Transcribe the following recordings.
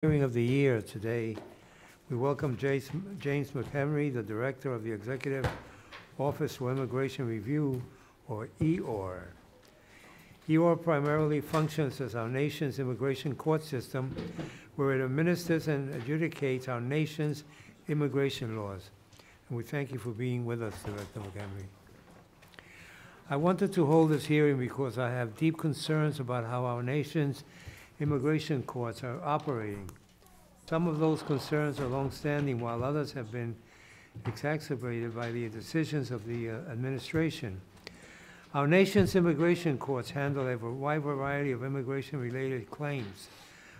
Hearing of the year today, we welcome James McHenry, the Director of the Executive Office for Immigration Review, or EOR. EOR primarily functions as our nation's immigration court system, where it administers and adjudicates our nation's immigration laws. And we thank you for being with us, Director McHenry. I wanted to hold this hearing because I have deep concerns about how our nation's immigration courts are operating. Some of those concerns are longstanding, while others have been exacerbated by the decisions of the administration. Our nation's immigration courts handle a wide variety of immigration-related claims,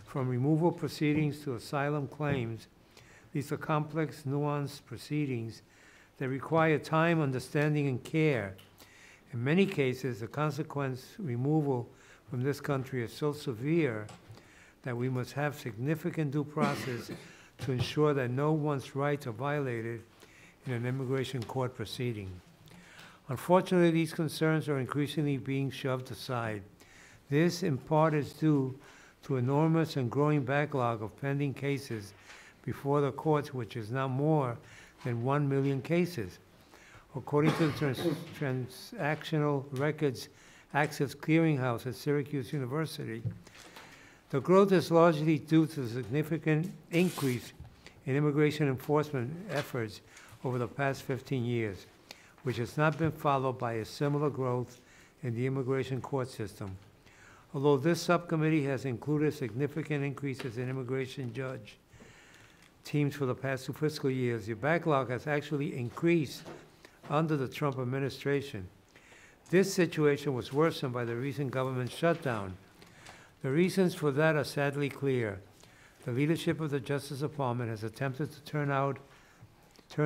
from removal proceedings to asylum claims. These are complex, nuanced proceedings that require time, understanding, and care. In many cases, the consequence removal from this country is so severe that we must have significant due process to ensure that no one's rights are violated in an immigration court proceeding. Unfortunately, these concerns are increasingly being shoved aside. This, in part, is due to enormous and growing backlog of pending cases before the courts, which is now more than 1 million cases. According to the Transactional Records Access Clearinghouse at Syracuse University, the growth is largely due to the significant increase in immigration enforcement efforts over the past 15 years, which has not been followed by a similar growth in the immigration court system. Although this subcommittee has included significant increases in immigration judge teams for the past 2 fiscal years, the backlog has actually increased under the Trump administration. This situation was worsened by the recent government shutdown. The reasons for that are sadly clear. The leadership of the Justice Department has attempted to turn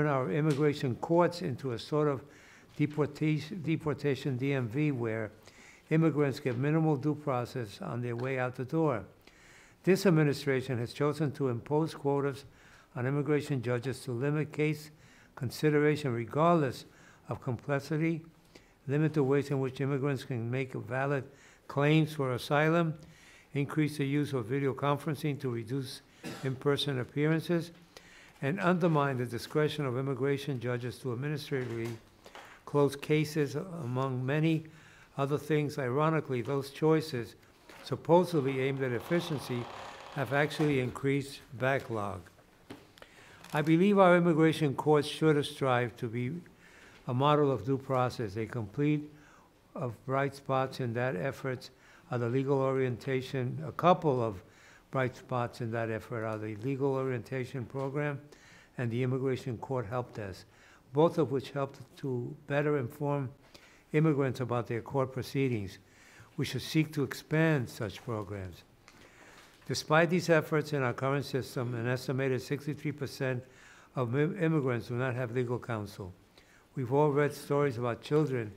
our immigration courts into a sort of deportation DMV, where immigrants get minimal due process on their way out the door. This administration has chosen to impose quotas on immigration judges to limit case consideration regardless of complexity, limit the ways in which immigrants can make valid claims for asylum, increase the use of video conferencing to reduce in-person appearances, and undermine the discretion of immigration judges to administratively close cases, among many other things. Ironically, those choices, supposedly aimed at efficiency, have actually increased backlog. I believe our immigration courts should strive to be a model of due process. A complete of bright spots in that effort are the legal orientation. A couple of bright spots in that effort are the legal orientation program and the immigration court help desk, both of which help to better inform immigrants about their court proceedings. We should seek to expand such programs. Despite these efforts in our current system, an estimated 63% of immigrants do not have legal counsel. We've all read stories about children,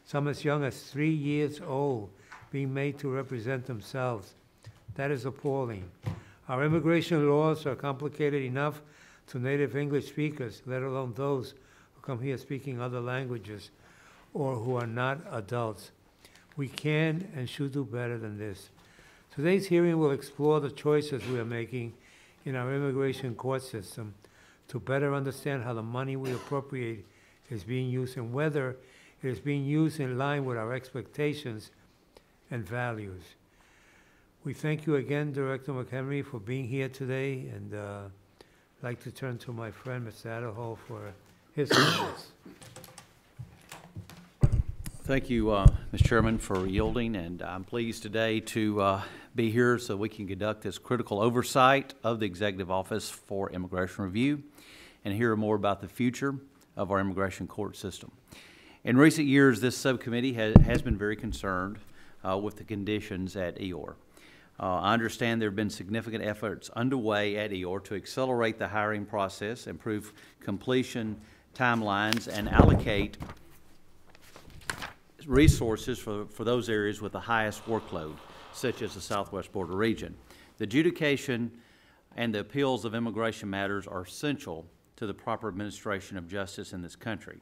some as young as 3 years old, being made to represent themselves. That is appalling. Our immigration laws are complicated enough to native English speakers, let alone those who come here speaking other languages or who are not adults. We can and should do better than this. Today's hearing will explore the choices we are making in our immigration court system to better understand how the money we appropriate is being used and whether it is being used in line with our expectations and values. We thank you again, Director McHenry, for being here today, and I'd like to turn to my friend, Mr. Adderhall, for his comments. Thank you, Mr. Chairman, for yielding, and I'm pleased today to be here so we can conduct this critical oversight of the Executive Office for Immigration Review and hear more about the future of our immigration court system. In recent years, this subcommittee has been very concerned with the conditions at EOR. I understand there have been significant efforts underway at EOR to accelerate the hiring process, improve completion timelines, and allocate resources for those areas with the highest workload, such as the Southwest Border region. The adjudication and the appeals of immigration matters are essential to the proper administration of justice in this country.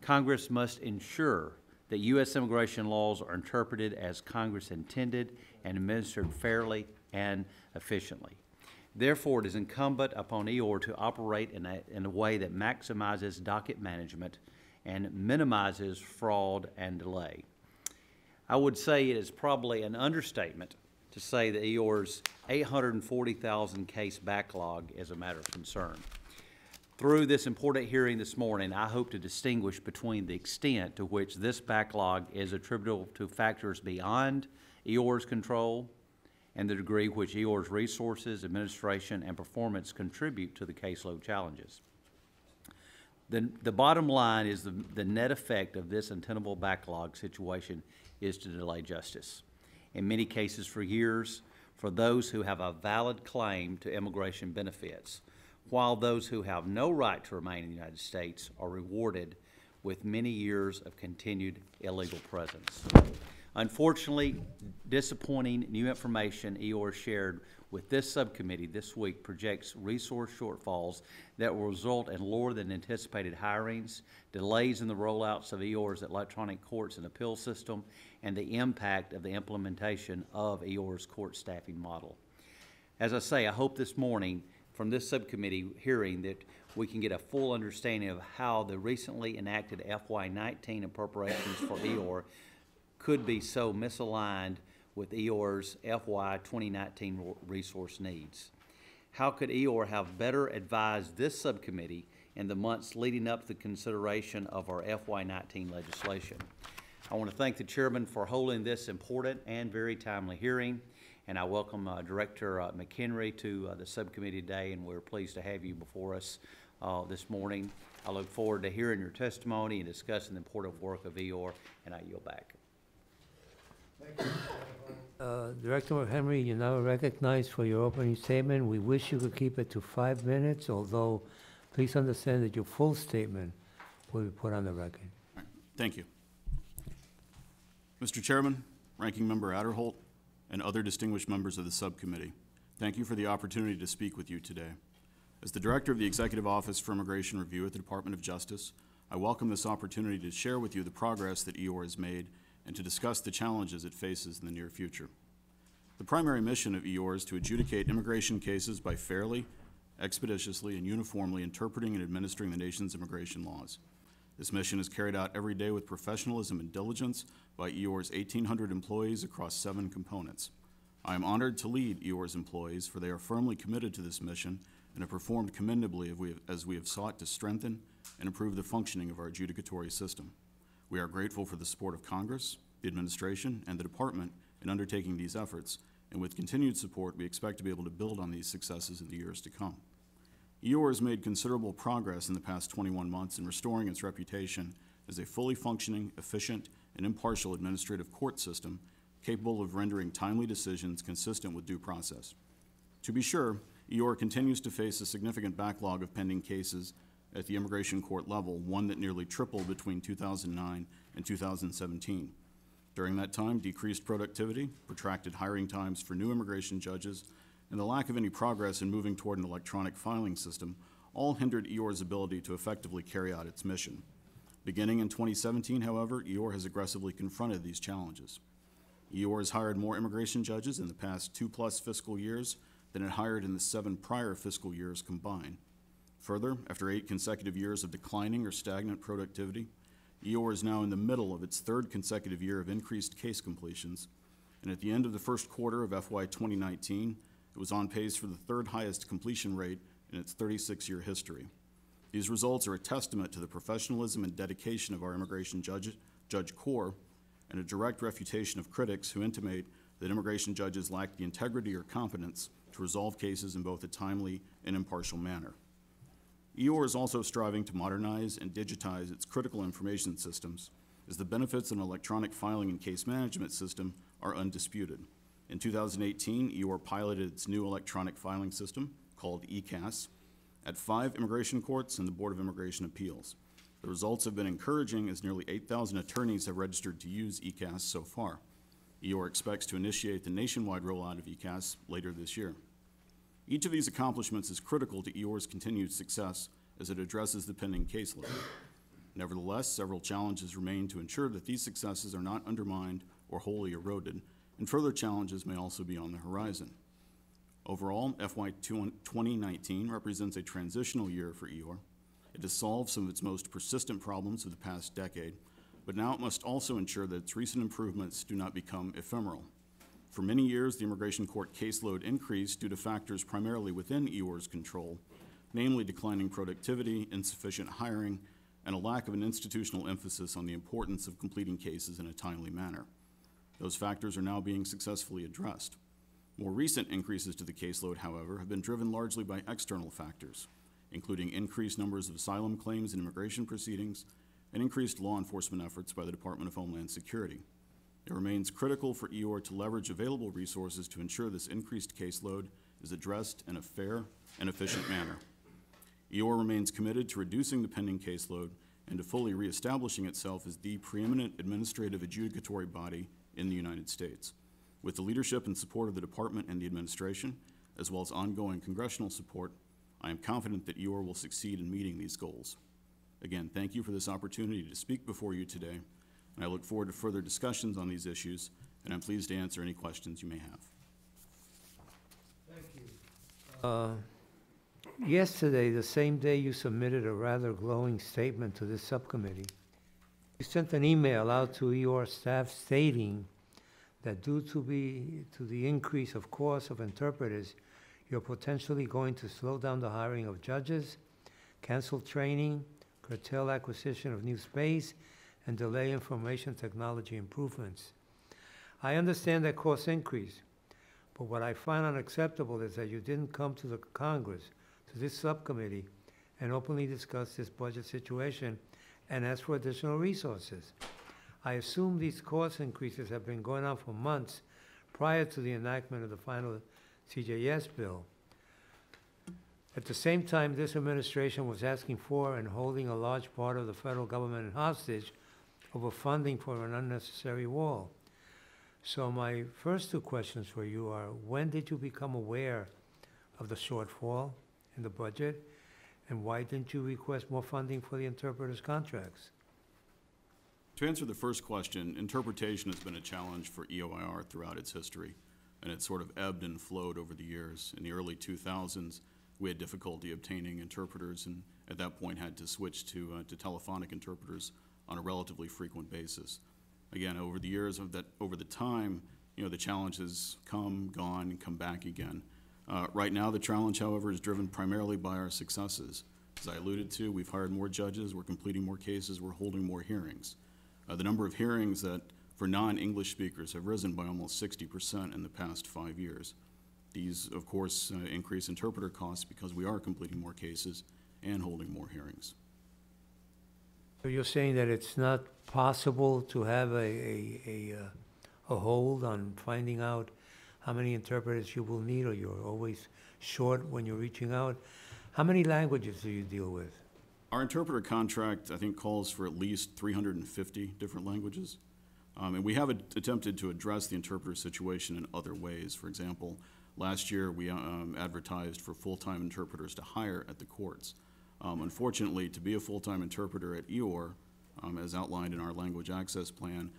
Congress must ensure that U.S. immigration laws are interpreted as Congress intended and administered fairly and efficiently. Therefore, it is incumbent upon EOR to operate in a way that maximizes docket management and minimizes fraud and delay. I would say it is probably an understatement to say that EOR's 840,000 case backlog is a matter of concern. Through this important hearing this morning, I hope to distinguish between the extent to which this backlog is attributable to factors beyond EOR's control and the degree which EOR's resources, administration, and performance contribute to the caseload challenges. The bottom line is the net effect of this untenable backlog situation is to delay justice, in many cases for years, for those who have a valid claim to immigration benefits, while those who have no right to remain in the United States are rewarded with many years of continued illegal presence. Unfortunately, disappointing new information EOR shared with this subcommittee this week projects resource shortfalls that will result in lower than anticipated hirings, delays in the rollouts of EOR's electronic courts and appeal system, and the impact of the implementation of EOR's court staffing model. As I say, I hope this morning from this subcommittee hearing that we can get a full understanding of how the recently enacted FY19 appropriations for EOR could be so misaligned with EOR's FY 2019 resource needs. How could EOR have better advised this subcommittee in the months leading up to the consideration of our FY19 legislation? I want to thank the chairman for holding this important and very timely hearing, and I welcome Director McHenry to the subcommittee today, and we're pleased to have you before us this morning. I look forward to hearing your testimony and discussing the important work of EOR, and I yield back. Thank you. Director McHenry, you're now recognized for your opening statement. We wish you could keep it to 5 minutes, although please understand that your full statement will be put on the record. All right. Thank you. Mr. Chairman, Ranking Member Adderholt, and other distinguished members of the subcommittee, thank you for the opportunity to speak with you today. As the Director of the Executive Office for Immigration Review at the Department of Justice, I welcome this opportunity to share with you the progress that EOR has made and to discuss the challenges it faces in the near future. The primary mission of EOR is to adjudicate immigration cases by fairly, expeditiously, and uniformly interpreting and administering the nation's immigration laws. This mission is carried out every day with professionalism and diligence by EOR's 1,800 employees across 7 components. I am honored to lead EOR's employees, for they are firmly committed to this mission and have performed commendably as we have sought to strengthen and improve the functioning of our adjudicatory system. We are grateful for the support of Congress, the administration, and the department in undertaking these efforts, and with continued support, we expect to be able to build on these successes in the years to come. EOR has made considerable progress in the past 21 months in restoring its reputation as a fully functioning, efficient, and impartial administrative court system capable of rendering timely decisions consistent with due process. To be sure, EOR continues to face a significant backlog of pending cases at the immigration court level, one that nearly tripled between 2009 and 2017. During that time, decreased productivity, protracted hiring times for new immigration judges, and the lack of any progress in moving toward an electronic filing system all hindered EOR's ability to effectively carry out its mission. Beginning in 2017, however, EOR has aggressively confronted these challenges. EOR has hired more immigration judges in the past 2+ fiscal years than it hired in the 7 prior fiscal years combined. Further, after 8 consecutive years of declining or stagnant productivity, EOR is now in the middle of its 3rd consecutive year of increased case completions, and at the end of the first quarter of FY 2019, it was on pace for the 3rd highest completion rate in its 36-year history. These results are a testament to the professionalism and dedication of our immigration judge corps, and a direct refutation of critics who intimate that immigration judges lack the integrity or competence to resolve cases in both a timely and impartial manner. EOR is also striving to modernize and digitize its critical information systems, as the benefits of an electronic filing and case management system are undisputed. In 2018, EOR piloted its new electronic filing system, called ECAS, at 5 immigration courts and the Board of Immigration Appeals. The results have been encouraging, as nearly 8,000 attorneys have registered to use ECAS so far. EOR expects to initiate the nationwide rollout of ECAS later this year. Each of these accomplishments is critical to EOR's continued success as it addresses the pending caseload. Nevertheless, several challenges remain to ensure that these successes are not undermined or wholly eroded, and further challenges may also be on the horizon. Overall, FY 2019 represents a transitional year for EOR. It has solved some of its most persistent problems of the past decade, but now it must also ensure that its recent improvements do not become ephemeral. For many years, the immigration court caseload increased due to factors primarily within EOR's control, namely declining productivity, insufficient hiring, and a lack of an institutional emphasis on the importance of completing cases in a timely manner. Those factors are now being successfully addressed. More recent increases to the caseload, however, have been driven largely by external factors, including increased numbers of asylum claims and immigration proceedings, and increased law enforcement efforts by the Department of Homeland Security. It remains critical for EOR to leverage available resources to ensure this increased caseload is addressed in a fair and efficient manner. EOR remains committed to reducing the pending caseload and to fully reestablishing itself as the preeminent administrative adjudicatory body in the United States. With the leadership and support of the department and the administration, as well as ongoing congressional support, I am confident that EOR will succeed in meeting these goals. Again, thank you for this opportunity to speak before you today, and I look forward to further discussions on these issues, and I'm pleased to answer any questions you may have. Thank you. Yesterday, the same day you submitted a rather glowing statement to this subcommittee, you sent an email out to EOR staff stating that due to the increase of cost of interpreters, you're potentially going to slow down the hiring of judges, cancel training, curtail acquisition of new space, and delay information technology improvements. I understand that costs increase, but what I find unacceptable is that you didn't come to the Congress, to this subcommittee, and openly discuss this budget situation and ask for additional resources. I assume these cost increases have been going on for months prior to the enactment of the final CJS bill. At the same time, this administration was asking for and holding a large part of the federal government hostage over funding for an unnecessary wall. So my first two questions for you are, when did you become aware of the shortfall in the budget, and why didn't you request more funding for the interpreters' contracts? To answer the first question, interpretation has been a challenge for EOIR throughout its history, and it sort of ebbed and flowed over the years. In the early 2000s, we had difficulty obtaining interpreters, and at that point had to switch to telephonic interpreters on a relatively frequent basis. Again, over the years over the time, the challenge has come, gone, and come back again. Right now, the challenge, however, is driven primarily by our successes. As I alluded to, we've hired more judges, we're completing more cases, we're holding more hearings. The number of hearings that for non-English speakers have risen by almost 60% in the past 5 years. These, of course, increase interpreter costs because we are completing more cases and holding more hearings. So you're saying that it's not possible to have a hold on finding out how many interpreters you will need, or you're always short when you're reaching out? How many languages do you deal with? Our interpreter contract, I think, calls for at least 350 different languages. And we have attempted to address the interpreter situation in other ways. For example, last year we advertised for full-time interpreters to hire at the courts. Unfortunately, to be a full-time interpreter at EOR, as outlined in our language access plan,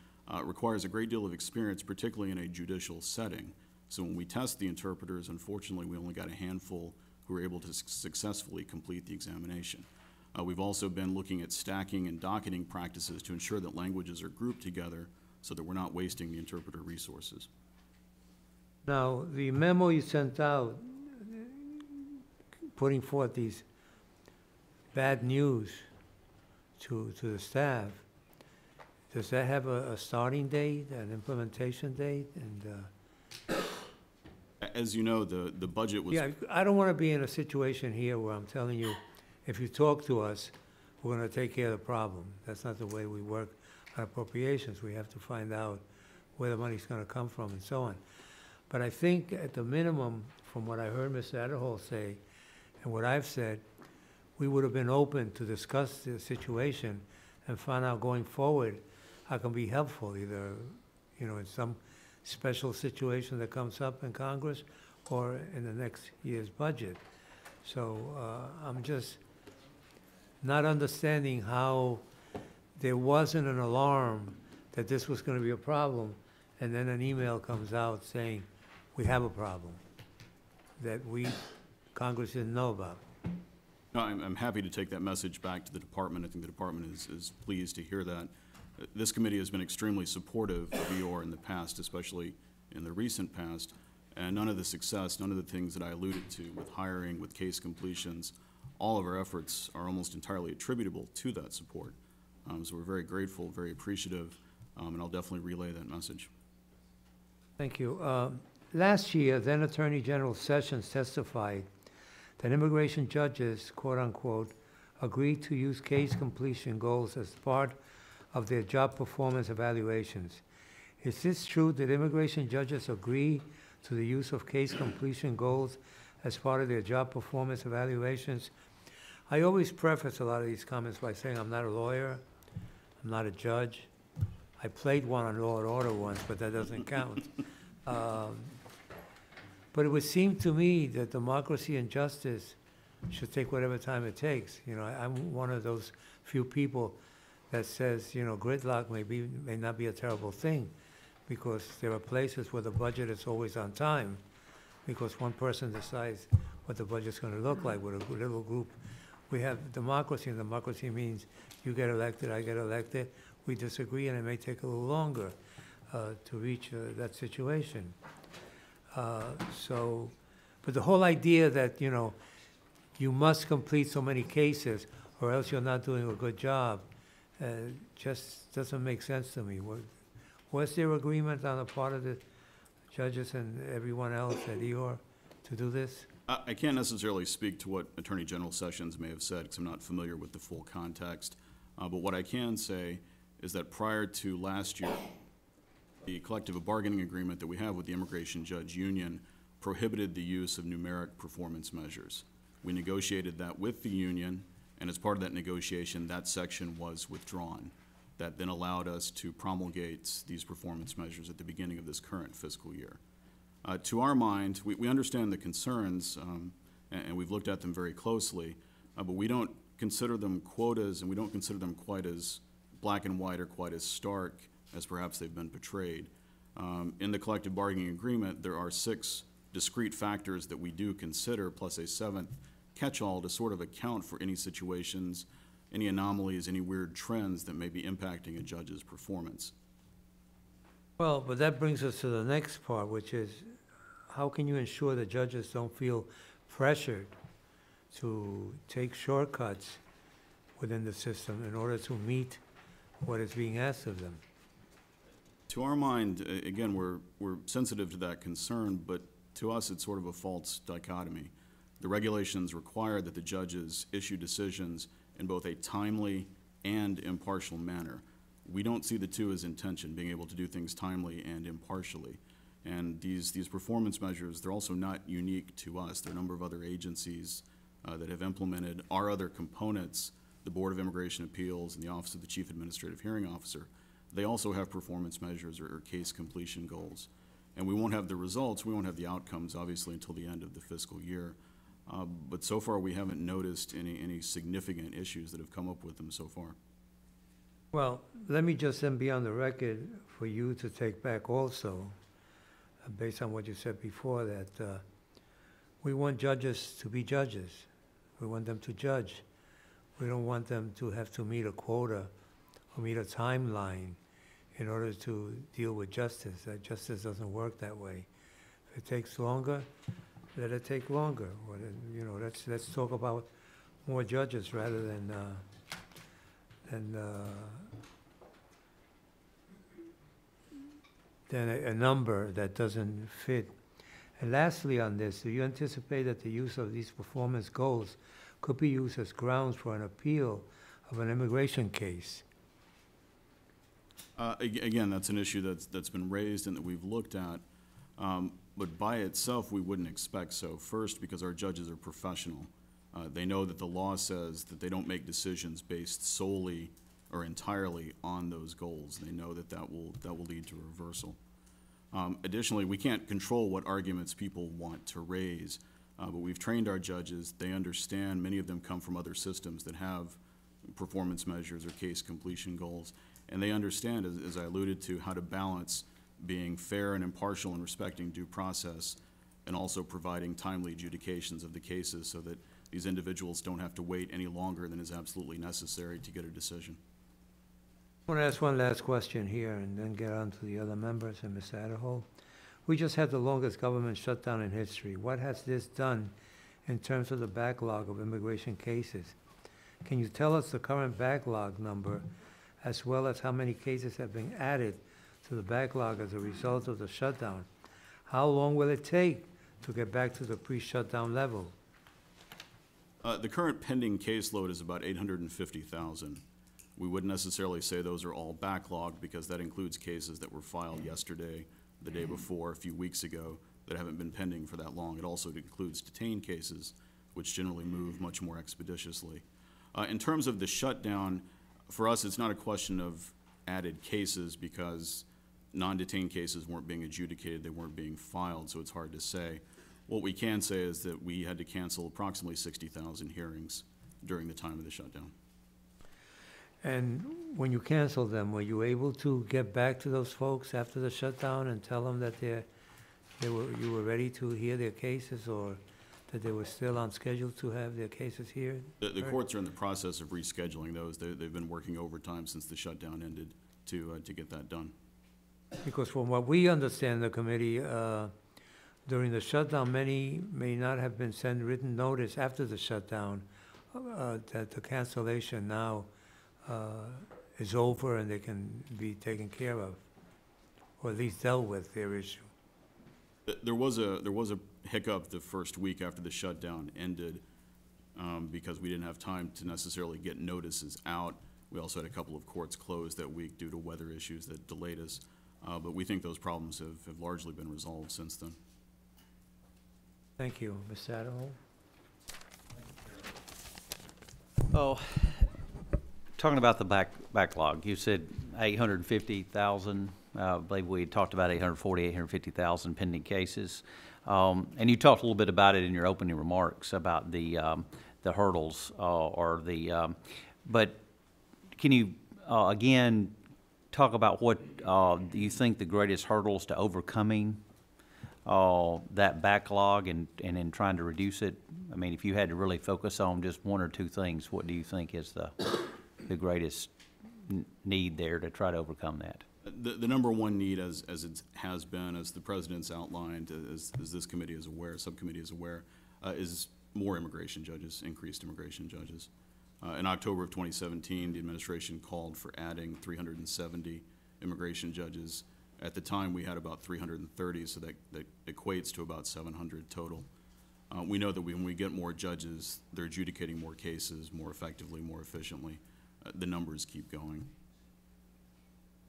requires a great deal of experience, particularly in a judicial setting. So when we test the interpreters, unfortunately, we only got a handful who were able to successfully complete the examination. We've also been looking at stacking and docketing practices to ensure that languages are grouped together so that we're not wasting the interpreter resources. Now, the memo you sent out putting forth these bad news to the staff, does that have a starting date, an implementation date? And as you know, the budget was... Yeah, I don't want to be in a situation here where I'm telling you, if you talk to us, we're going to take care of the problem. That's not the way we work on appropriations. We have to find out where the money's going to come from and so on. But I think at the minimum, from what I heard Mr. Adderholt say and what I've said, we would have been open to discuss the situation and find out going forward how can be helpful, either, in some special situation that comes up in Congress or in the next year's budget. So I'm just not understanding how there wasn't an alarm that this was going to be a problem, and then an email comes out saying, we have a problem. that Congress didn't know about. No, I'm happy to take that message back to the department. I think the department is pleased to hear that. This committee has been extremely supportive of EOR in the past, especially in the recent past, and none of the success, none of the things that I alluded to with hiring, with case completions, all of our efforts are almost entirely attributable to that support. So we're very grateful, very appreciative, and I'll definitely relay that message. Thank you. Last year, then Attorney General Sessions testified that immigration judges, quote unquote, agreed to use case completion goals as part of their job performance evaluations. Is this true? Did immigration judges agree to the use of case completion goals as part of their job performance evaluations? I always preface a lot of these comments by saying I'm not a lawyer, I'm not a judge. I played one on Law and Order once, but that doesn't count. But it would seem to me that democracy and justice should take whatever time it takes. You know, I'm one of those few people that says, you know, gridlock may not be a terrible thing, because there are places where the budget is always on time, because one person decides what the budget's going to look like with a little group. We have democracy, and democracy means you get elected, I get elected, we disagree, and it may take a little longer to reach that situation. But the whole idea that, you know, you must complete so many cases or else you're not doing a good job just doesn't make sense to me. Was there agreement on the part of the judges and everyone else at EOR to do this? I can't necessarily speak to what Attorney General Sessions may have said, because I'm not familiar with the full context. But what I can say is that prior to last year, the collective bargaining agreement that we have with the Immigration Judge Union prohibited the use of numeric performance measures. We negotiated that with the union, and as part of that negotiation, that section was withdrawn. That then allowed us to promulgate these performance measures at the beginning of this current fiscal year. To our mind, we understand the concerns, and we've looked at them very closely, but we don't consider them quotas, and we don't consider them quite as black and white or quite as stark as perhaps they've been portrayed. In the collective bargaining agreement, there are 6 discrete factors that we do consider, plus a 7th catch-all to sort of account for any situations, any anomalies, any weird trends that may be impacting a judge's performance. Well, but that brings us to the next part, which is how can you ensure that judges don't feel pressured to take shortcuts within the system in order to meet what is being asked of them? To our mind, again, we're sensitive to that concern, but to us it's sort of a false dichotomy. The regulations require that the judges issue decisions in both a timely and impartial manner. We don't see the two as in tension, being able to do things timely and impartially. And these performance measures, they're also not unique to us. There are a number of other agencies that have implemented our other components, the Board of Immigration Appeals and the Office of the Chief Administrative Hearing Officer. They also have performance measures or case completion goals. And we won't have the results, we won't have the outcomes, obviously, until the end of the fiscal year. But so far, we haven't noticed any significant issues that have come up with them so far. Well, let me just then be on the record for you to take back also, based on what you said before, that we want judges to be judges. We want them to judge. We don't want them to have to meet a quota or meet a timeline in order to deal with justice. Justice doesn't work that way. If it takes longer, let it take longer. Or, you know, let's talk about more judges rather than a number that doesn't fit. And lastly on this, do you anticipate that the use of these performance goals could be used as grounds for an appeal of an immigration case? Again, that's an issue that's been raised and that we've looked at, but by itself, we wouldn't expect so. First, because our judges are professional. They know that the law says that they don't make decisions based solely or entirely on those goals. They know that that will lead to reversal. Additionally, we can't control what arguments people want to raise, but we've trained our judges. They understand. Many of them come from other systems that have performance measures or case completion goals, and they understand, as I alluded to, how to balance being fair and impartial and respecting due process and also providing timely adjudications of the cases so that these individuals don't have to wait any longer than is absolutely necessary to get a decision. I want to ask one last question here and then get on to the other members and Ms. Adderhold. We just had the longest government shutdown in history. What has this done in terms of the backlog of immigration cases? Can you tell us the current backlog number as well as how many cases have been added to the backlog as a result of the shutdown? How long will it take to get back to the pre-shutdown level? The current pending caseload is about 850,000. We wouldn't necessarily say those are all backlogged because that includes cases that were filed yesterday, the day before, a few weeks ago, that haven't been pending for that long. It also includes detained cases, which generally move much more expeditiously. In terms of the shutdown, for us, it's not a question of added cases because non-detained cases weren't being adjudicated, they weren't being filed, so it's hard to say. What we can say is that we had to cancel approximately 60,000 hearings during the time of the shutdown. And when you canceled them, were you able to get back to those folks after the shutdown and tell them that you were ready to hear their cases, or that they were still on schedule to have their cases here? The courts are in the process of rescheduling those. They've been working overtime since the shutdown ended to get that done. Because from what we understand, the committee, during the shutdown, many may not have been sent written notice after the shutdown that the cancellation now is over and they can be taken care of, or at least dealt with their issue. There was a hiccup the first week after the shutdown ended because we didn't have time to necessarily get notices out. We also had a couple of courts closed that week due to weather issues that delayed us. But we think those problems have largely been resolved since then. Thank you. Ms. Adderhold? Oh, talking about the backlog, you said 850,000. I believe we talked about 850,000 pending cases. And you talked a little bit about it in your opening remarks about the hurdles but can you again talk about what do you think the greatest hurdles to overcoming that backlog and in trying to reduce it? I mean, if you had to really focus on just one or two things, what do you think is the greatest need there to try to overcome that? The number one need, as it has been, as the President's outlined, as this committee is aware, subcommittee is aware, is more immigration judges, increased immigration judges. In October of 2017, the administration called for adding 370 immigration judges. At the time, we had about 330, so that equates to about 700 total. We know that when we get more judges, they're adjudicating more cases more effectively, more efficiently. The numbers keep going.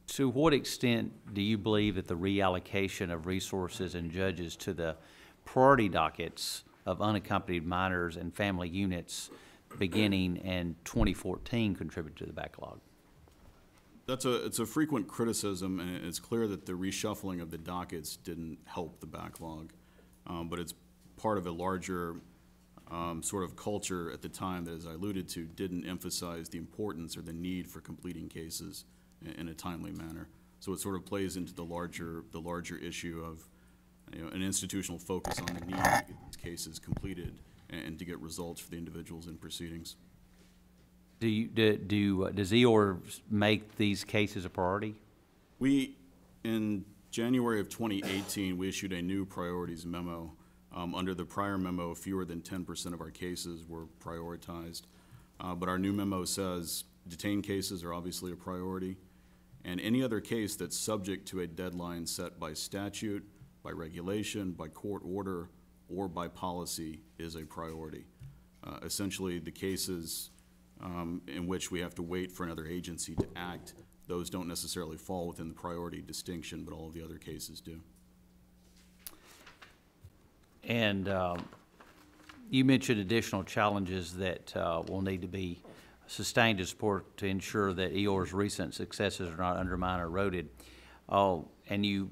To what extent do you believe that the reallocation of resources and judges to the priority dockets of unaccompanied minors and family units beginning in 2014 contributed to the backlog? It's a frequent criticism, and it's clear that the reshuffling of the dockets didn't help the backlog, but it's part of a larger sort of culture at the time that, as I alluded to, didn't emphasize the importance or the need for completing cases in a timely manner. So it sort of plays into the larger issue of an institutional focus on the need to get these cases completed and to get results for the individuals in proceedings. Does EOR make these cases a priority? In January of 2018, we issued a new priorities memo. Under the prior memo, fewer than 10% of our cases were prioritized. But our new memo says detained cases are obviously a priority, and any other case that's subject to a deadline set by statute, by regulation, by court order, or by policy is a priority. Essentially, the cases in which we have to wait for another agency to act, those don't necessarily fall within the priority distinction, but all of the other cases do. And you mentioned additional challenges that will need to be sustained to support to ensure that EOR's recent successes are not undermined or eroded. And you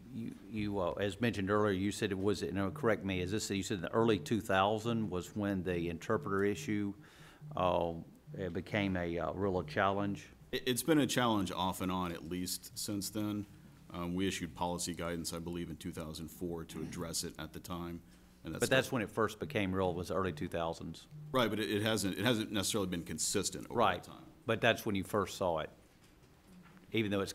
as mentioned earlier, you said it was, correct me, you said in the early 2000s was when the interpreter issue it became a real challenge? It's been a challenge off and on, at least since then. We issued policy guidance, I believe, in 2004 to address it at the time. And But that's when it first became real, was early 2000s. right, but it hasn't necessarily been consistent over Right, that time. but that's when you first saw it, even though it's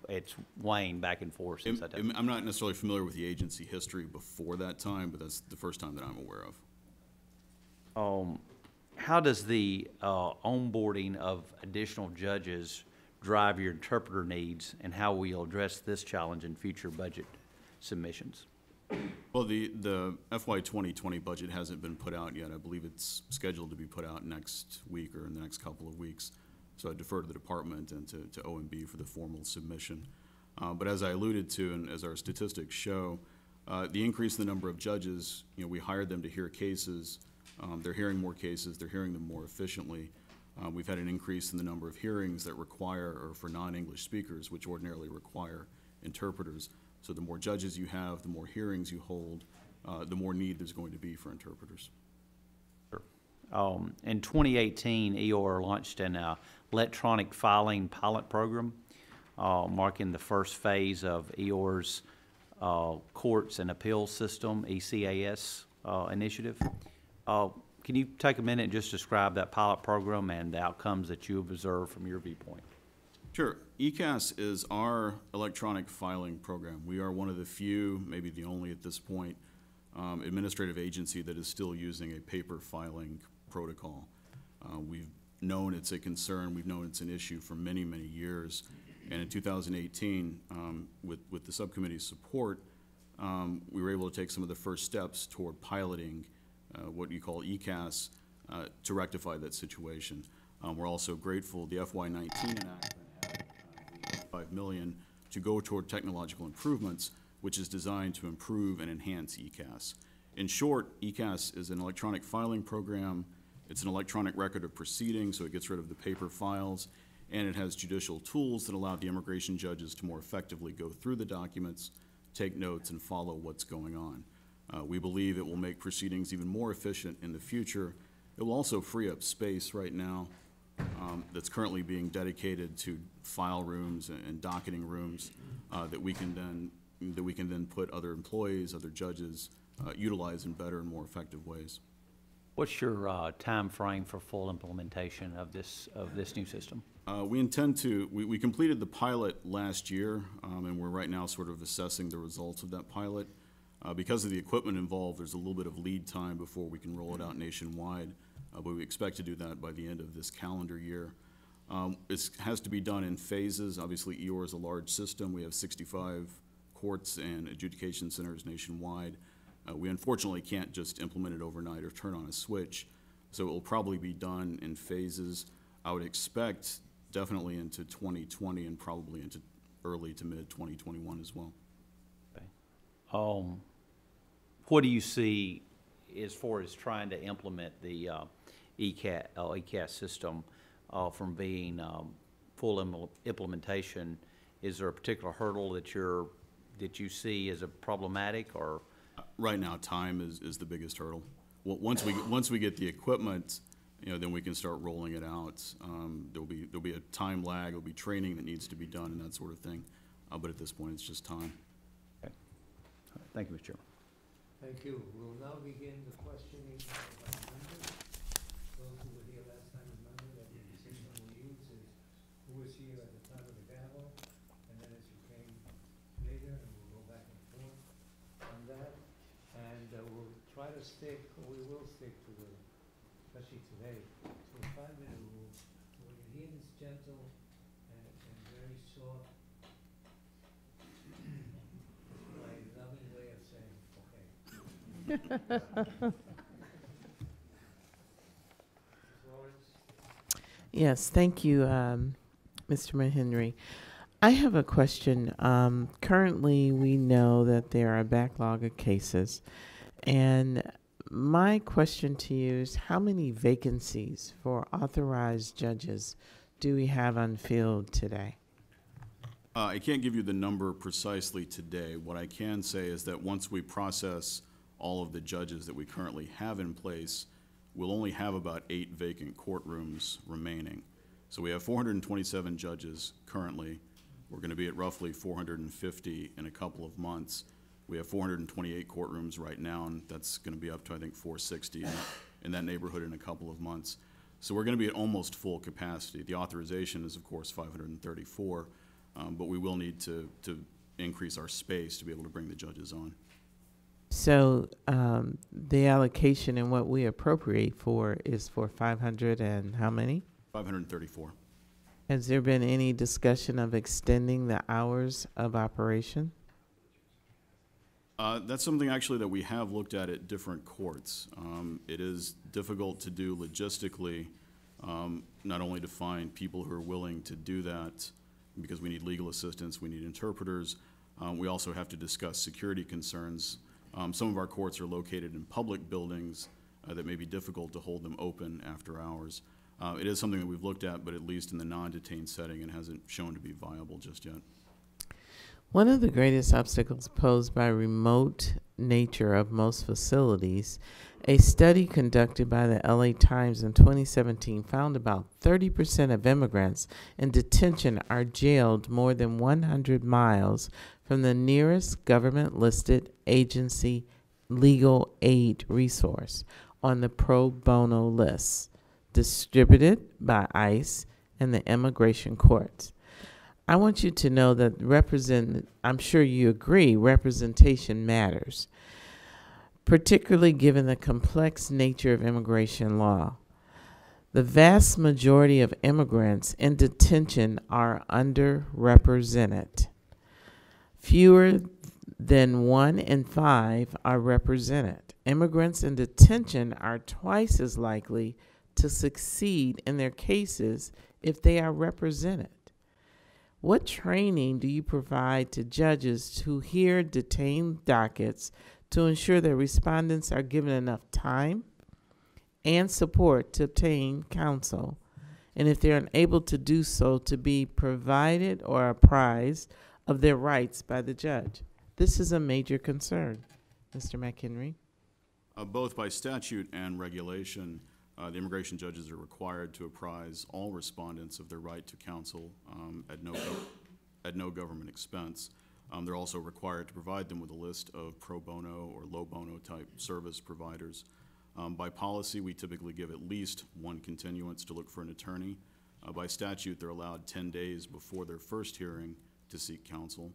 it's waned back and forth since that time. I'm not necessarily familiar with the agency history before that time, but that's the first time that I'm aware of. How does the onboarding of additional judges drive your interpreter needs, and how will you address this challenge in future budget submissions? Well, the FY 2020 budget hasn't been put out yet. I believe it's scheduled to be put out next week or in the next couple of weeks. So I defer to the department and to OMB for the formal submission. But as I alluded to, and as our statistics show, the increase in the number of judges, we hired them to hear cases. They're hearing more cases. They're hearing them more efficiently. We've had an increase in the number of hearings that require, or for non-English speakers, which ordinarily require interpreters. So the more judges you have, the more hearings you hold, the more need there's going to be for interpreters. In 2018, EOR launched an electronic filing pilot program, marking the first phase of EOR's Courts and Appeals System, ECAS initiative. Can you take a minute and just describe that pilot program and the outcomes that you have observed from your viewpoint? Sure. ECAS is our electronic filing program. We are one of the few, maybe the only at this point, administrative agency that is still using a paper filing protocol. We've known it's a concern. We've known it's an issue for many, many years. And in 2018, with the subcommittee's support, we were able to take some of the first steps toward piloting what you call ECAS to rectify that situation. We're also grateful the FY19 enactment had $5 million to go toward technological improvements, which is designed to improve and enhance ECAS. In short, ECAS is an electronic filing program. It's an electronic record of proceedings, so it gets rid of the paper files, and it has judicial tools that allow the immigration judges to more effectively go through the documents, take notes, and follow what's going on. We believe it will make proceedings even more efficient in the future. It will also free up space right now that's currently being dedicated to file rooms and docketing rooms that we can then put other employees, other judges, utilize in better and more effective ways. What's your time frame for full implementation of this new system? We intend to, we completed the pilot last year, and we're right now sort of assessing the results of that pilot. Because of the equipment involved, there's a little bit of lead time before we can roll it out nationwide, but we expect to do that by the end of this calendar year. It has to be done in phases. Obviously, EOR is a large system. We have 65 courts and adjudication centers nationwide. We unfortunately can't just implement it overnight or turn on a switch, so it will probably be done in phases. I would expect definitely into 2020 and probably into early to mid 2021 as well. Okay. What do you see as far as trying to implement the ECAS system from being full implementation? Is there a particular hurdle that you see as a problematic, or? Right now, time is the biggest hurdle. Once we get the equipment, then we can start rolling it out. There'll be a time lag. There'll be training that needs to be done and that sort of thing. But at this point, it's just time. Okay. All right. Thank you, Mr. Chairman. Thank you. We'll now begin the questioning of our members. Those who were here last time, remember that the decision we'll use is who was here at the time of the gavel, and then as you came later, and we'll go back and forth on that. And we'll try to stick, or we will stick to the, especially today, to a 5-minute rule. So we can hear this gentle and very soft, my loving way of saying, okay. Yes, thank you, Mr. Mahenry. I have a question. Currently, we know that there are a backlog of cases, and my question to you is, how many vacancies for authorized judges do we have unfilled today? I can't give you the number precisely today. What I can say is that once we process all of the judges that we currently have in place, we'll only have about 8 vacant courtrooms remaining. So we have 427 judges currently. We're going to be at roughly 450 in a couple of months. We have 428 courtrooms right now, and that's going to be up to, I think, 460 in that neighborhood in a couple of months. So we're going to be at almost full capacity. The authorization is, of course, 534, but we will need to increase our space to be able to bring the judges on. So the allocation and what we appropriate for is for 500 and how many? 534. Has there been any discussion of extending the hours of operation? That's something actually that we have looked at different courts. It is difficult to do logistically, not only to find people who are willing to do that, because we need legal assistance, we need interpreters. We also have to discuss security concerns. Some of our courts are located in public buildings that may be difficult to hold them open after hours. It is something that we've looked at, but at least in the non-detained setting, it hasn't shown to be viable just yet. One of the greatest obstacles posed by remote nature of most facilities, a study conducted by the LA Times in 2017 found about 30% of immigrants in detention are jailed more than 100 miles from the nearest government-listed agency legal aid resource on the pro bono list, distributed by ICE and the immigration courts. I want you to know that I'm sure you agree, representation matters, particularly given the complex nature of immigration law. The vast majority of immigrants in detention are underrepresented. Fewer than 1 in 5 are represented. Immigrants in detention are twice as likely to succeed in their cases if they are represented. What training do you provide to judges who hear detained dockets to ensure that respondents are given enough time and support to obtain counsel, and if they're unable to do so, to be provided or apprised of their rights by the judge? This is a major concern. Mr. McHenry? Both by statute and regulation, the immigration judges are required to apprise all respondents of their right to counsel at no government expense. They're also required to provide them with a list of pro bono or low bono type service providers. By policy, we typically give at least one continuance to look for an attorney. By statute, they're allowed 10 days before their first hearing to seek counsel.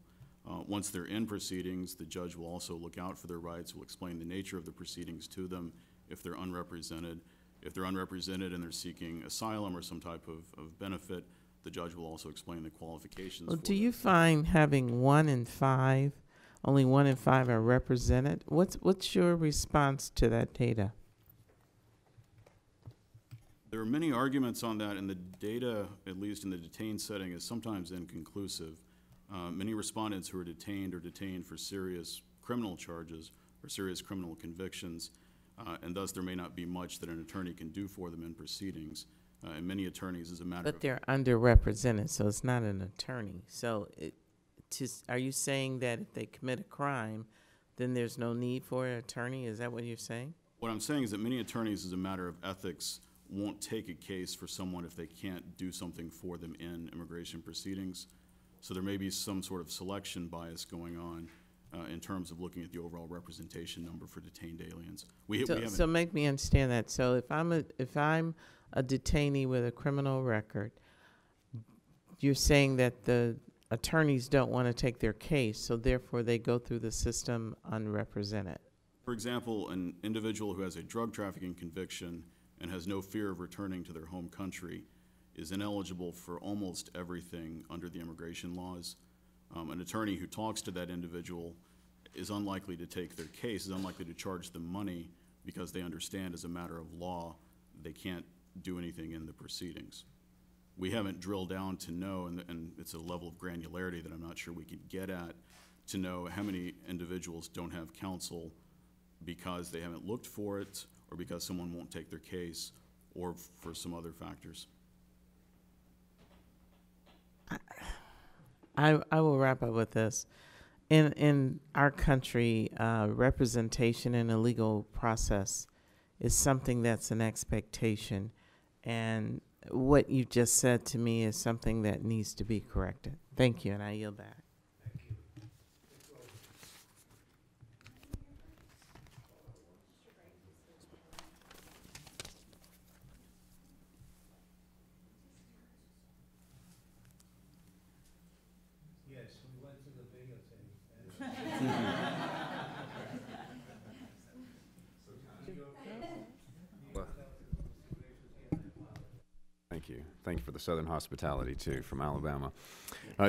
Once they're in proceedings, the judge will also look out for their rights, will explain the nature of the proceedings to them if they're unrepresented. If they're unrepresented and they're seeking asylum or some type of benefit, the judge will also explain the qualifications. Well, for do that. you find having 1 in 5, only 1 in 5 are represented? What's your response to that data? There are many arguments on that, and the data, at least in the detained setting, is sometimes inconclusive. Many respondents who are detained for serious criminal charges or serious criminal convictions, and thus there may not be much that an attorney can do for them in proceedings. And many attorneys, as a matter But of... they're underrepresented, so it's not an attorney. So are you saying that if they commit a crime, then there's no need for an attorney? Is that what you're saying? What I'm saying is that many attorneys, as a matter of ethics, won't take a case for someone if they can't do something for them in immigration proceedings. So there may be some sort of selection bias going on in terms of looking at the overall representation number for detained aliens. So make me understand that. So if I'm a detainee with a criminal record, you're saying that the attorneys don't want to take their case, so therefore they go through the system unrepresented. For example, an individual who has a drug trafficking conviction and has no fear of returning to their home country is ineligible for almost everything under the immigration laws. An attorney who talks to that individual is unlikely to take their case, is unlikely to charge them money because they understand as a matter of law they can't do anything in the proceedings. We haven't drilled down to know, and it's a level of granularity that I'm not sure we could get at, to know how many individuals don't have counsel because they haven't looked for it or because someone won't take their case or for some other factors. I will wrap up with this. In our country, representation in a legal process is something that's an expectation. And what you just said to me is something that needs to be corrected. Thank you, and I yield back. Thank you for the southern hospitality, too, from Alabama.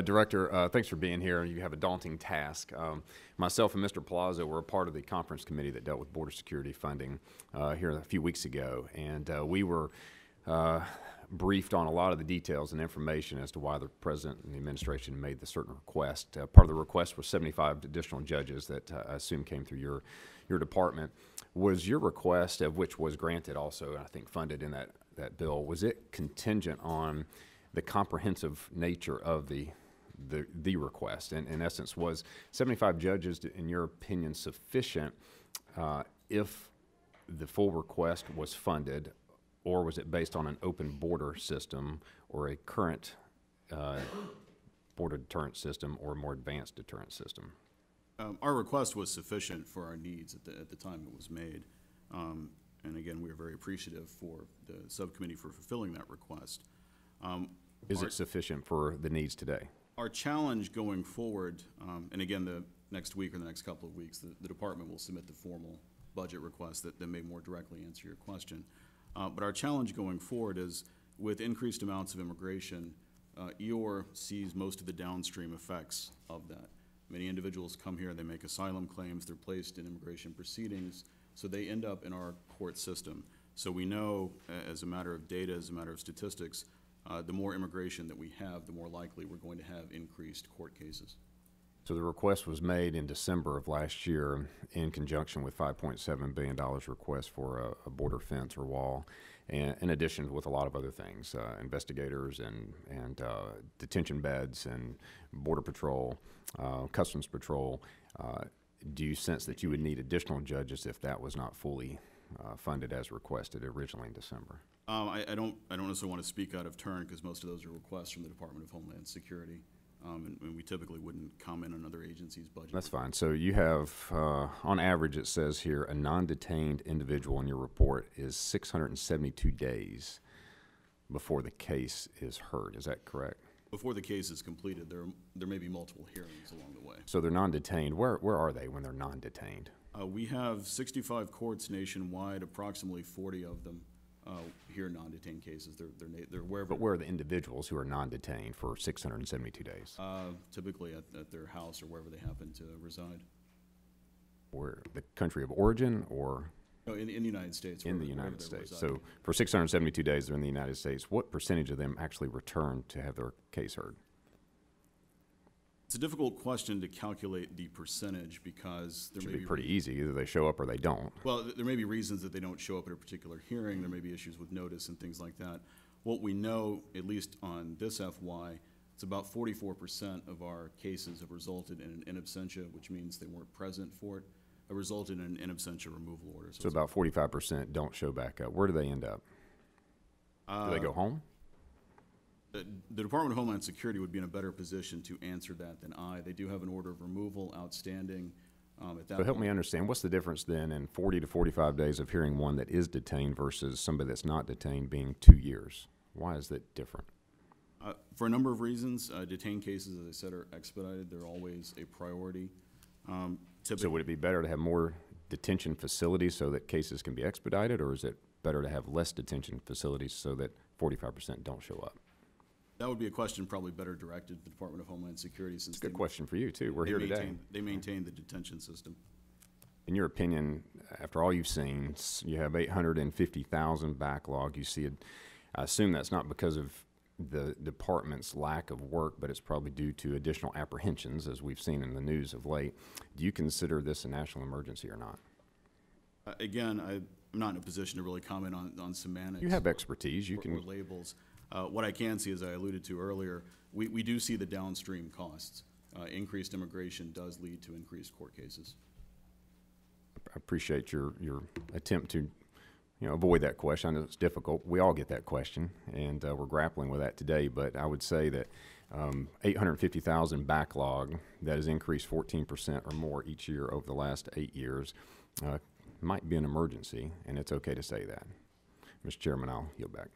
Director, thanks for being here. You have a daunting task. Myself and Mr. Palazzo were a part of the conference committee that dealt with border security funding here a few weeks ago, and we were briefed on a lot of the details and information as to why the President and the administration made the certain request. Part of the request was 75 additional judges that I assume came through your department. Was your request, of which was granted also, I think funded in that bill, was it contingent on the comprehensive nature of the request? And in essence, was 75 judges, in your opinion, sufficient if the full request was funded, or was it based on an open border system or a current border deterrent system or a more advanced deterrent system? Our request was sufficient for our needs at the time it was made. And again, we are very appreciative for the subcommittee for fulfilling that request. Is it sufficient for the needs today? Our challenge going forward, and again, the next week or the next couple of weeks, the department will submit the formal budget request that may more directly answer your question. But our challenge going forward is, with increased amounts of immigration, EOR sees most of the downstream effects of that. Many individuals come here, they make asylum claims, they're placed in immigration proceedings, so they end up in our court system. So we know, as a matter of data, as a matter of statistics, the more immigration that we have, the more likely we're going to have increased court cases. So the request was made in December of last year in conjunction with $5.7 billion request for a border fence or wall, and in addition with a lot of other things, investigators and detention beds and border patrol, customs patrol. Do you sense that you would need additional judges if that was not fully funded as requested originally in December? I don't necessarily want to speak out of turn, because most of those are requests from the Department of Homeland Security. And we typically wouldn't comment on other agencies' budget. That's fine. So you have, on average, it says here, a non-detained individual in your report is 672 days before the case is heard. Is that correct? Before the case is completed, there may be multiple hearings along the way. So they're non-detained. Where are they when they're non-detained? We have 65 courts nationwide, approximately 40 of them hear non-detained cases. They're wherever. But where are the individuals who are non-detained for 672 days? Typically at their house or wherever they happen to reside. Where, the country of origin, or? No, in the United States. In the United States. So for 672 days they're in the United States. What percentage of them actually return to have their case heard? It's a difficult question to calculate the percentage, because there Should may be pretty easy. Either they show up or they don't. Well, there may be reasons that they don't show up at a particular hearing. There may be issues with notice and things like that. What we know, at least on this FY, it's about 44% of our cases have resulted in an in absentia, which means they weren't present for it, have resulted in an in absentia removal order. So about 45% don't show back up. Where do they end up? Do they go home? The Department of Homeland Security would be in a better position to answer that than I. They do have an order of removal outstanding at that So help point. me understand, what's the difference then in 40 to 45 days of hearing one that is detained versus somebody that's not detained being 2 years? Why is that different? For a number of reasons, detained cases, as I said, are expedited. They're always a priority. So would it be better to have more detention facilities so that cases can be expedited, or is it better to have less detention facilities so that 45% don't show up? That would be a question probably better directed to the Department of Homeland Security, since It's a good question for you, too. We're here today. They maintain the detention system. In your opinion, after all you've seen, you have 850,000 backlog. You see it. I assume that's not because of the department's lack of work, but it's probably due to additional apprehensions, as we've seen in the news of late. Do you consider this a national emergency or not? Again, I'm not in a position to really comment on semantics. You have expertise. You or can. labels. What I can see, as I alluded to earlier, we do see the downstream costs. Increased immigration does lead to increased court cases. I appreciate your attempt to, avoid that question. I know it's difficult. We all get that question, and we're grappling with that today. But I would say that 850,000 backlog that has increased 14% or more each year over the last 8 years might be an emergency, and it's okay to say that. Mr. Chairman, I'll yield back.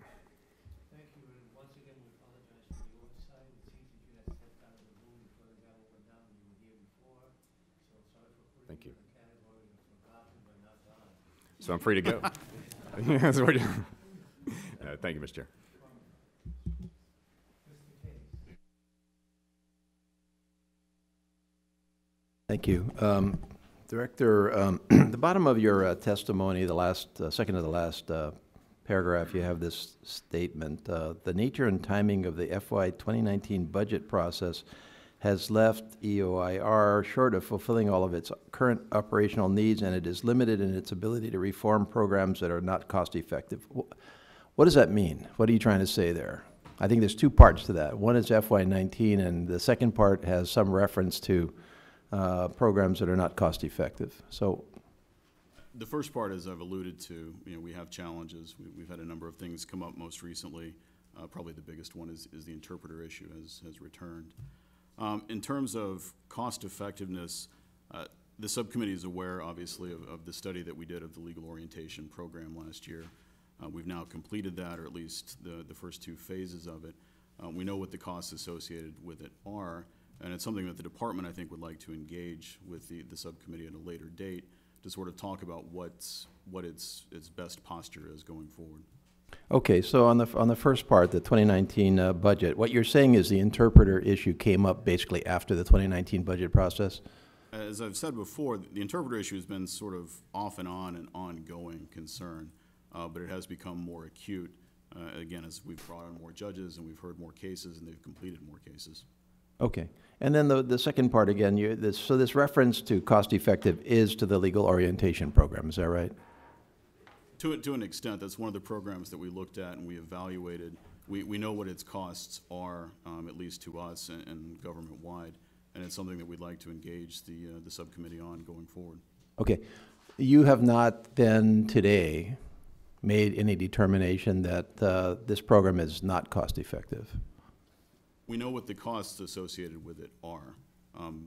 Thank you, and once again, we apologize for the oversight. It seems that you had stepped out of the room before the gavel went down, and you were here before, so sorry for putting Thank you. in the category of forgotten but not done. So I'm free to go. Thank you, Mr. Chair. Thank you. Director, the bottom of your testimony, the last, second to the last paragraph, you have this statement, the nature and timing of the FY 2019 budget process has left EOIR short of fulfilling all of its current operational needs, and it is limited in its ability to reform programs that are not cost effective. What does that mean? What are you trying to say there? I think there's two parts to that. One is FY 19, and the second part has some reference to programs that are not cost effective. So, the first part, as I've alluded to, we have challenges. We've had a number of things come up most recently. Probably the biggest one is the interpreter issue has returned. In terms of cost effectiveness, the subcommittee is aware, obviously, of the study that we did of the legal orientation program last year. We've now completed that, or at least the first two phases of it. We know what the costs associated with it are, and it's something that the department, I think, would like to engage with the subcommittee at a later date to sort of talk about what its best posture is going forward. okay, so on the first part, the 2019 budget, what you're saying is the interpreter issue came up basically after the 2019 budget process? As I've said before, the interpreter issue has been sort of off and on an ongoing concern, but it has become more acute, again, as we've brought on more judges and we've heard more cases and they've completed more cases. Okay. And then the second part again, so this reference to cost effective is to the legal orientation program, is that right? To an extent, that's one of the programs that we looked at and we evaluated. We know what its costs are, at least to us and government-wide, and it's something that we'd like to engage the subcommittee on going forward. Okay. You have not then today made any determination that this program is not cost effective? We know what the costs associated with it are,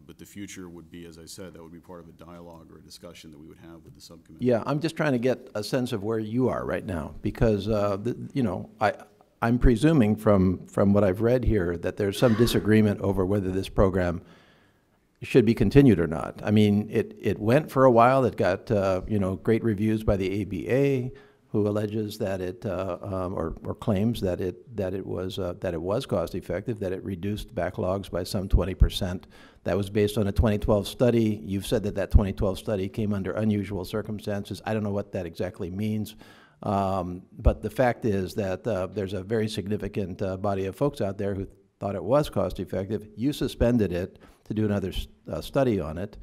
but the future would be, as I said, that would be part of a dialogue or a discussion that we would have with the subcommittee. Yeah, I'm just trying to get a sense of where you are right now, because I'm presuming from what I've read here that there's some disagreement over whether this program should be continued or not. I mean, it went for a while. It got great reviews by the ABA, who alleges that it or claims that it was cost effective, that it reduced backlogs by some 20%. That was based on a 2012 study. You've said that 2012 study came under unusual circumstances. I don't know what that exactly means, but the fact is that there's a very significant body of folks out there who thought it was cost effective. You suspended it to do another study on it.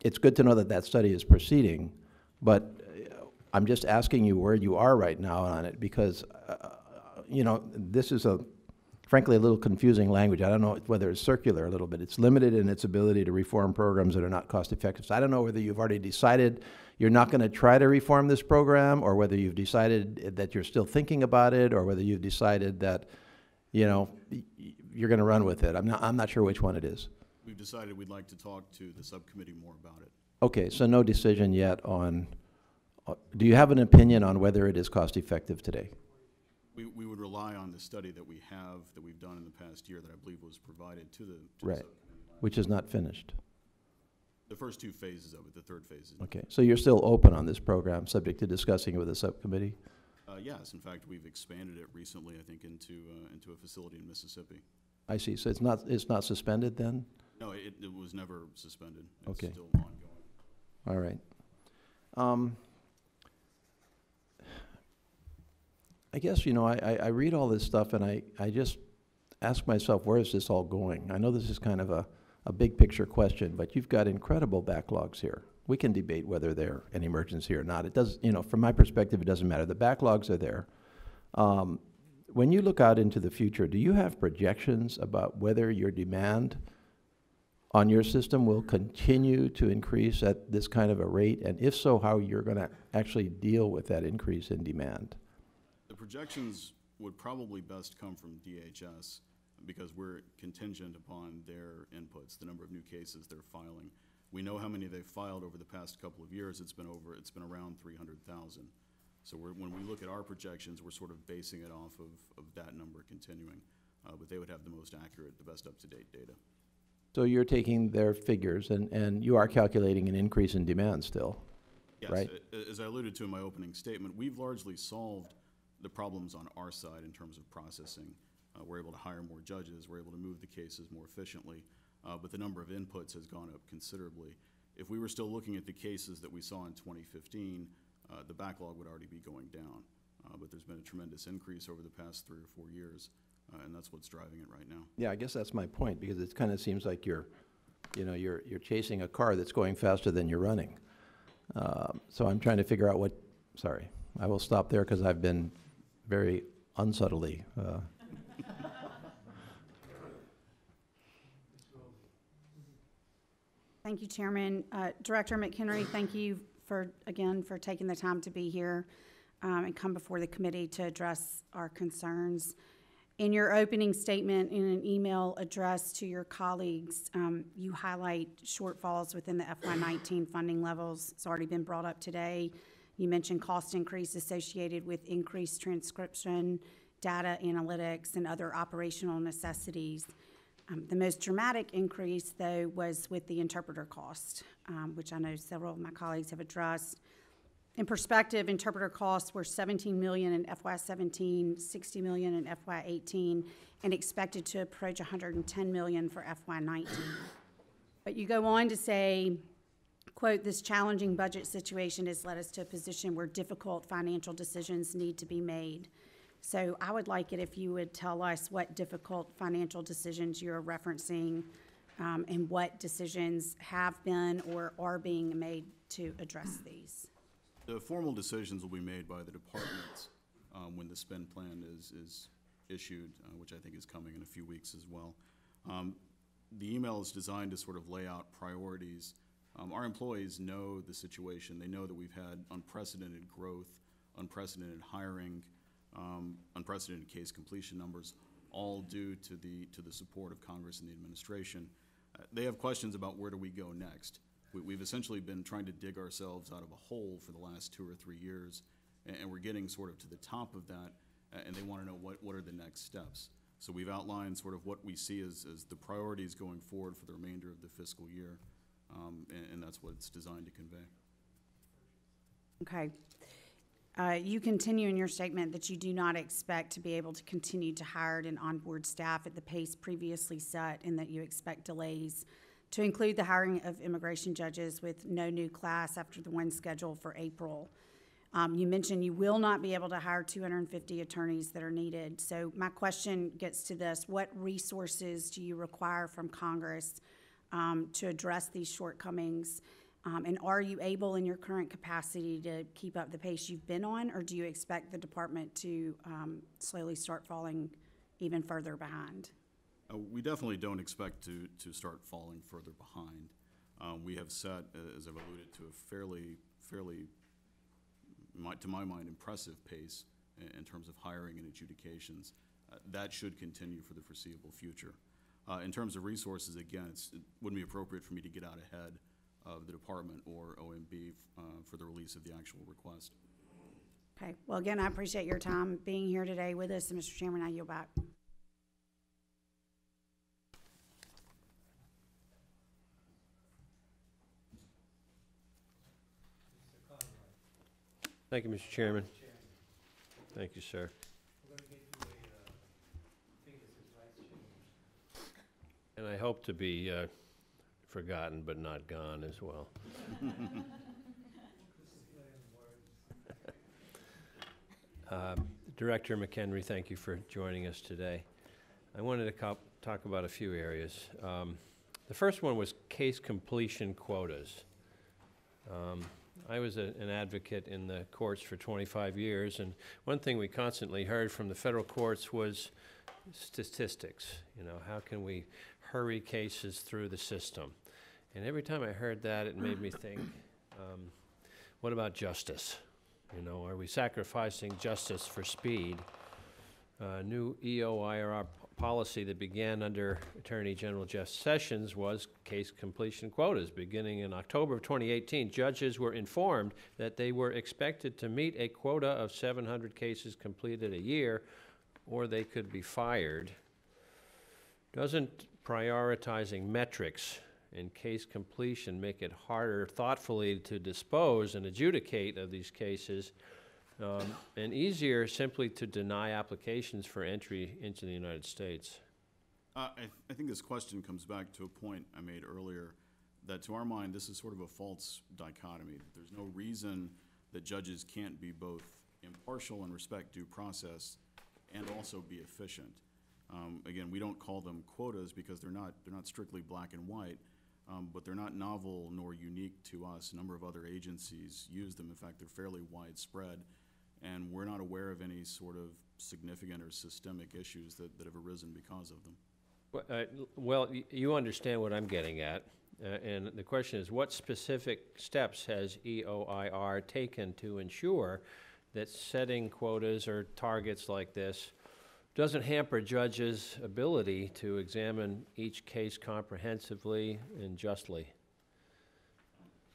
It's good to know that study is proceeding, but I'm just asking you where you are right now on it, because, this is frankly a little confusing language. I don't know whether it's circular a little bit. It's limited in its ability to reform programs that are not cost effective. So I don't know whether you've already decided you're not going to try to reform this program, or whether you've decided that you're still thinking about it, or whether you've decided that, you're going to run with it. I'm not sure which one it is. We've decided we'd like to talk to the subcommittee more about it. Okay, so no decision yet on. Do you have an opinion on whether it is cost effective today? We would rely on the study that we've done in the past year that I believe was provided to the right, subcommittee. Which is not finished. The first two phases of it, the third phase is. Okay, so you're still open on this program, subject to discussing it with the subcommittee? Yes, in fact, we've expanded it recently, I think, into a facility in Mississippi. I see. So it's not suspended then? No, it was never suspended. It's okay. Still ongoing. All right. I guess, I read all this stuff and I just ask myself, where is this all going? I know this is kind of a big picture question, but you've got incredible backlogs here. We can debate whether they're an emergency or not. It does, from my perspective, it doesn't matter. The backlogs are there. When you look out into the future, do you have projections about whether your demand on your system will continue to increase at this kind of a rate? And if so, how you're going to actually deal with that increase in demand? The projections would probably best come from DHS, because we're contingent upon their inputs, the number of new cases they're filing. We know how many they've filed over the past couple of years. It's been around 300,000. So when we look at our projections, we're sort of basing it off of that number continuing. But they would have the most accurate, the best up-to-date data. So you're taking their figures and you are calculating an increase in demand still, yes, right? As I alluded to in my opening statement, we've largely solved the problems on our side in terms of processing. We're able to hire more judges. We're able to move the cases more efficiently. but the number of inputs has gone up considerably. If we were still looking at the cases that we saw in 2015, the backlog would already be going down. But there's been a tremendous increase over the past 3 or 4 years, and that's what's driving it right now. Yeah, I guess that's my point, because it kind of seems like you're chasing a car that's going faster than you're running. So I'm trying to figure out sorry, I will stop there because I've been very unsubtly. Thank you, Chairman. Director McHenry, thank you again for taking the time to be here and come before the committee to address our concerns. In your opening statement in an email addressed to your colleagues, you highlight shortfalls within the FY19 funding levels. It's already been brought up today. You mentioned cost increase associated with increased transcription, data analytics, and other operational necessities. The most dramatic increase, though, was with the interpreter cost, which I know several of my colleagues have addressed. In perspective, interpreter costs were $17 million in FY17, $60 million in FY18, and expected to approach $110 million for FY19. But you go on to say, quote, "This challenging budget situation has led us to a position where difficult financial decisions need to be made." So I would like it if you would tell us what difficult financial decisions you're referencing and what decisions have been or are being made to address these. The formal decisions will be made by the departments when the spend plan is issued, which I think is coming in a few weeks as well. The email is designed to sort of lay out priorities. Our employees know the situation. They know that we've had unprecedented growth, unprecedented hiring, unprecedented case completion numbers, all due to the support of Congress and the administration. They have questions about where do we go next. We've essentially been trying to dig ourselves out of a hole for the last 2 or 3 years, and we're getting sort of to the top of that, and they want to know what are the next steps. So we've outlined sort of what we see as the priorities going forward for the remainder of the fiscal year, and that's what it's designed to convey. Okay. You continue in your statement that you do not expect to be able to continue to hire and onboard staff at the pace previously set, and that you expect delays to include the hiring of immigration judges with no new class after the one scheduled for April. You mentioned you will not be able to hire 250 attorneys that are needed. So my question gets to this: what resources do you require from Congress to address these shortcomings? And are you able in your current capacity to keep up the pace you've been on, or do you expect the department to slowly start falling even further behind? We definitely don't expect to start falling further behind. We have set, as I've alluded to, a fairly, to my mind, impressive pace in terms of hiring and adjudications. That should continue for the foreseeable future. In terms of resources, again, it wouldn't be appropriate for me to get out ahead of the department or OMB for the release of the actual request. Okay. Well, again, I appreciate your time being here today with us, and Mr. Chairman, I yield back. Thank you, Mr. Chairman. Thank you, sir. And I hope to be forgotten but not gone as well. Director McHenry, thank you for joining us today. I wanted to talk about a few areas. The first one was case completion quotas. I was an advocate in the courts for 25 years, and one thing we constantly heard from the federal courts was statistics. You know, how can we hurry cases through the system? And every time I heard that, it made me think, what about justice? You know, are we sacrificing justice for speed? New EOIR policy that began under Attorney General Jeff Sessions was case completion quotas. Beginning in October of 2018, judges were informed that they were expected to meet a quota of 700 cases completed a year, or they could be fired. Doesn't prioritizing metrics in case completion make it harder thoughtfully to dispose and adjudicate of these cases, and easier simply to deny applications for entry into the United States? I think this question comes back to a point I made earlier, that to our mind, this is sort of a false dichotomy. There's no reason that judges can't be both impartial and respect due process and also be efficient. Again, we don't call them quotas because they're not strictly black and white, but they're not novel nor unique to us. A number of other agencies use them. In fact, they're fairly widespread, and we're not aware of any sort of significant or systemic issues that have arisen because of them. Well, you understand what I'm getting at, and the question is, what specific steps has EOIR taken to ensure that setting quotas or targets like this doesn't hamper judges' ability to examine each case comprehensively and justly?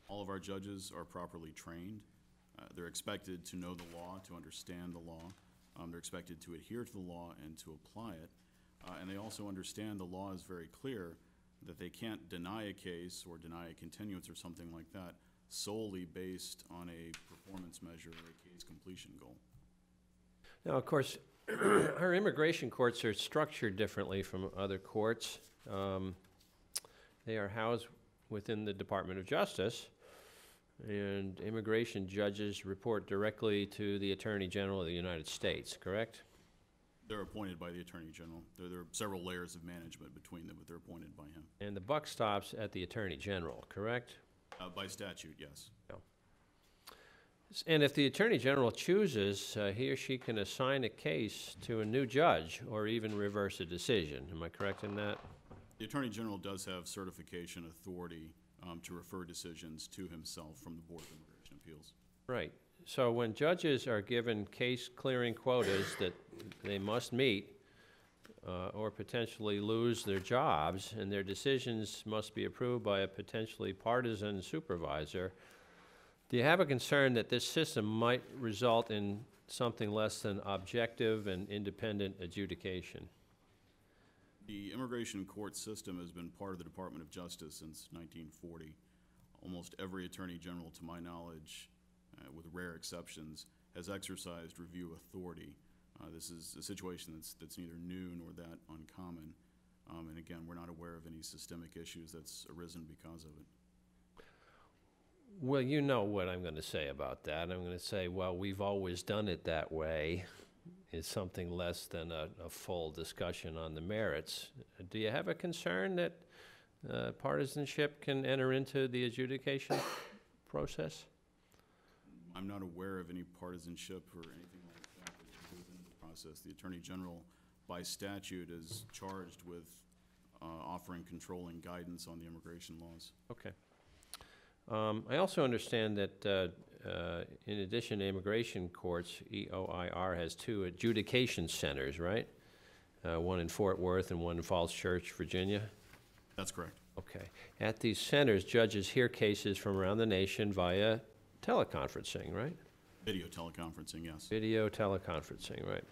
All of our judges are properly trained. They're expected to know the law, to understand the law. They're expected to adhere to the law and to apply it. And they also understand the law is very clear that they can't deny a case or deny a continuance or something like that solely based on a performance measure or a case completion goal. Now, of course, our immigration courts are structured differently from other courts. They are housed within the Department of Justice, and immigration judges report directly to the Attorney General of the United States, correct? They're appointed by the Attorney General. There are several layers of management between them, but they're appointed by him. And the buck stops at the Attorney General, correct? By statute, yes. No. And if the Attorney General chooses, he or she can assign a case to a new judge or even reverse a decision. Am I correct in that? The Attorney General does have certification authority to refer decisions to himself from the Board of Immigration Appeals. Right. So when judges are given case-clearing quotas that they must meet or potentially lose their jobs, and their decisions must be approved by a potentially partisan supervisor, do you have a concern that this system might result in something less than objective and independent adjudication? The immigration court system has been part of the Department of Justice since 1940. Almost every Attorney General, to my knowledge, with rare exceptions, has exercised review authority. This is a situation that's neither new nor that uncommon. And again, we're not aware of any systemic issues that's arisen because of it. Well, you know what I'm going to say about that. I'm going to say, well, we've always done it that way. It's something less than a full discussion on the merits. Do you have a concern that partisanship can enter into the adjudication process? I'm not aware of any partisanship or anything like that that goes into the process. The Attorney General, by statute, is charged with offering controlling guidance on the immigration laws. Okay. I also understand that in addition to immigration courts, EOIR has 2 adjudication centers, right? One in Fort Worth and one in Falls Church, Virginia? That's correct. Okay. At these centers, judges hear cases from around the nation via teleconferencing, right? Video teleconferencing, yes. Video teleconferencing, right.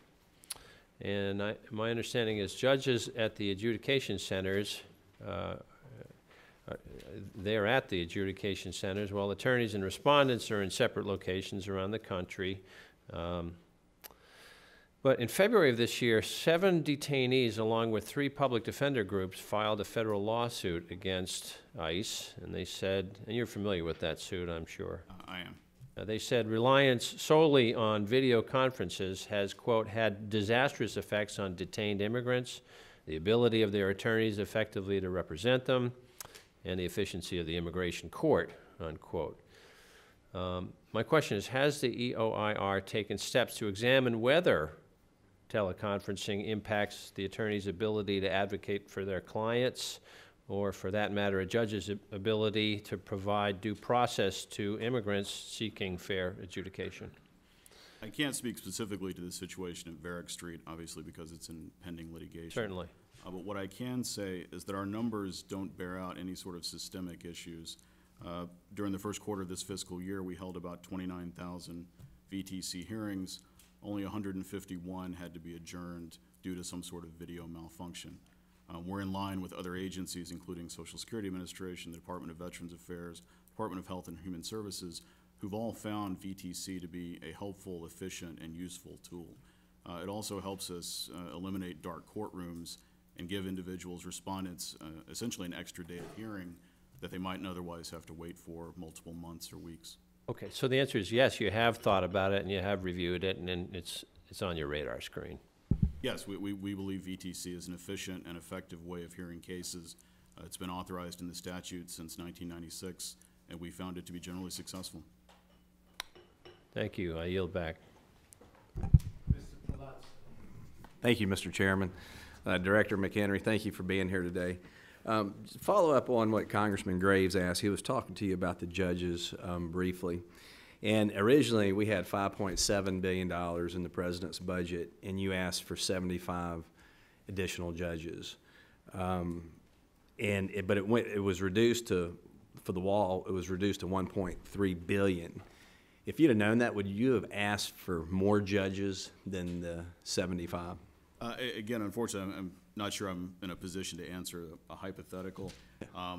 And my understanding is judges at the adjudication centers, they're at the adjudication centers, while attorneys and respondents are in separate locations around the country. But in February of this year, 7 detainees, along with 3 public defender groups, filed a federal lawsuit against ICE. And they said, and you're familiar with that suit, I'm sure. I am. They said reliance solely on video conferences has, quote, had disastrous effects on detained immigrants, the ability of their attorneys effectively to represent them, and the efficiency of the immigration court, unquote. My question is, has the EOIR taken steps to examine whether teleconferencing impacts the attorney's ability to advocate for their clients, or for that matter, a judge's ability to provide due process to immigrants seeking fair adjudication? I can't speak specifically to the situation at Varick Street, obviously, because it's in pending litigation. Certainly. But what I can say is that our numbers don't bear out any sort of systemic issues. During the first quarter of this fiscal year, we held about 29,000 VTC hearings. Only 151 had to be adjourned due to some sort of video malfunction. We're in line with other agencies, including Social Security Administration, the Department of Veterans Affairs, Department of Health and Human Services, who've all found VTC to be a helpful, efficient, and useful tool. It also helps us eliminate dark courtrooms and give individuals, respondents, essentially an extra day of hearing that they mightn't otherwise have to wait for multiple months or weeks. Okay, so the answer is yes, you have thought about it and you have reviewed it, and then it's on your radar screen. Yes, we believe VTC is an efficient and effective way of hearing cases. It's been authorized in the statute since 1996, and we found it to be generally successful. Thank you. I yield back. Thank you, Mr. Chairman. Director McHenry, thank you for being here today. Follow up on what Congressman Graves asked. He was talking to you about the judges briefly. And originally, we had $5.7 billion in the president's budget, and you asked for 75 additional judges. But it was reduced to, for the wall, it was reduced to $1.3 billion. If you'd have known that, would you have asked for more judges than the 75? Again, unfortunately, I'm not sure I'm in a position to answer a hypothetical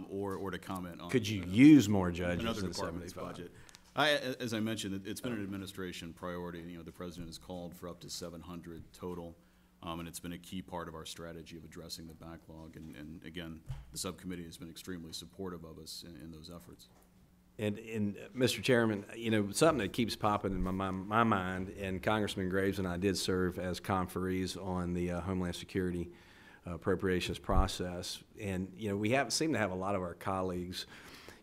or to comment on. Could you use more judges another than department's 75? budget? As I mentioned, it's been an administration priority. You know, the president has called for up to 700 total, and it's been a key part of our strategy of addressing the backlog. And again, the subcommittee has been extremely supportive of us in those efforts. And Mr. Chairman, you know, something that keeps popping in my mind, and Congressman Graves and I did serve as conferees on the Homeland Security appropriations process. And, you know, we seem to have a lot of our colleagues,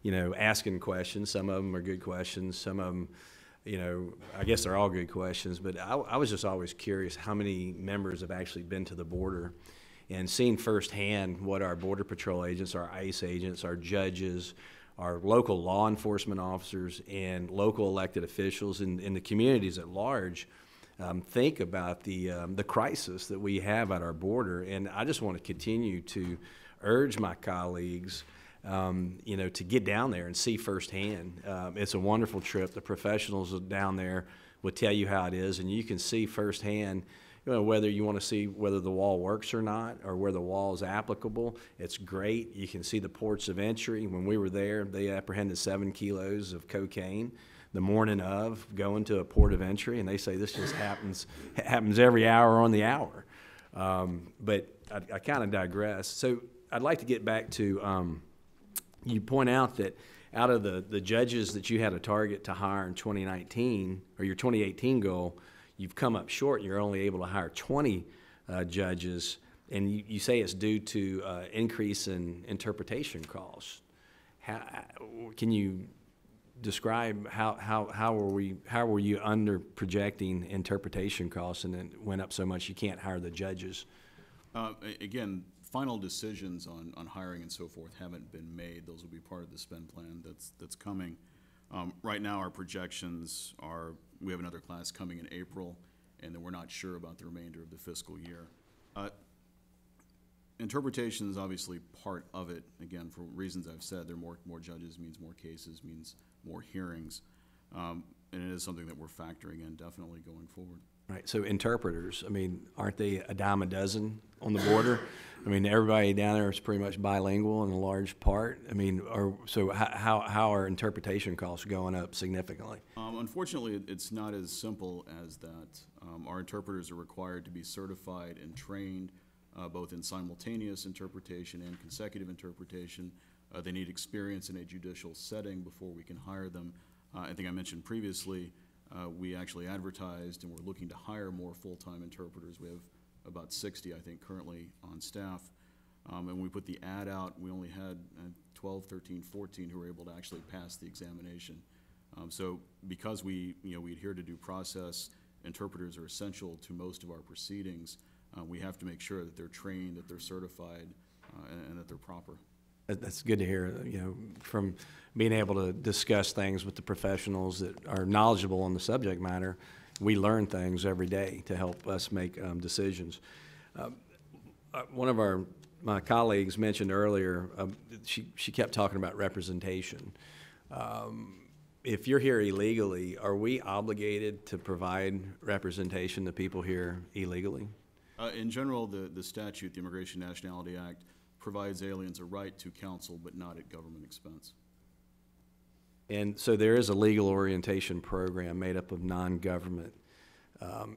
you know, asking questions. Some of them are good questions. Some of them, you know, I guess they're all good questions. But I was just always curious how many members have actually been to the border and seen firsthand what our Border Patrol agents, our ICE agents, our judges, our local law enforcement officers, and local elected officials in the communities at large think about the crisis that we have at our border. And I just want to continue to urge my colleagues, you know, to get down there and see firsthand. It's a wonderful trip. The professionals down there will tell you how it is, and you can see firsthand, you know, whether you want to see whether the wall works or not, or where the wall is applicable. It's great. You can see the ports of entry. When we were there, they apprehended 7 kilos of cocaine the morning of going to a port of entry, and they say this just happens every hour on the hour. But I kind of digress. So I'd like to get back to, you point out that out of the judges that you had a target to hire in 2019, or your 2018 goal, you've come up short. You're only able to hire 20 judges, and you say it's due to increase in interpretation costs. Can you describe how were you under projecting interpretation costs, and then went up so much you can't hire the judges? Again, final decisions on hiring and so forth haven't been made. Those will be part of the spend plan that's coming. Right now, our projections are we have another class coming in April, and then we're not sure about the remainder of the fiscal year. Interpretation is obviously part of it. Again, for reasons I've said, there are more judges means more cases, means more hearings, and it is something that we're factoring in definitely going forward. Right, so interpreters, I mean, aren't they a dime a dozen on the border? I mean, everybody down there is pretty much bilingual in a large part. I mean, so how are interpretation costs going up significantly? Unfortunately, it's not as simple as that. Our interpreters are required to be certified and trained both in simultaneous interpretation and consecutive interpretation. They need experience in a judicial setting before we can hire them. I think I mentioned previously, we actually advertised and we're looking to hire more full-time interpreters. We have about 60, I think, currently on staff. And we put the ad out, we only had 12, 13, 14 who were able to actually pass the examination. So because we adhere to due process, interpreters are essential to most of our proceedings. We have to make sure that they're trained, that they're certified, and that they're proper. That's good to hear, you know, from being able to discuss things with the professionals that are knowledgeable on the subject matter. We learn things every day to help us make decisions. One of my colleagues mentioned earlier, she kept talking about representation. If you're here illegally, are we obligated to provide representation to people here illegally? In general, the statute, the Immigration Nationality Act, provides aliens a right to counsel, but not at government expense. And so there is a legal orientation program made up of non-government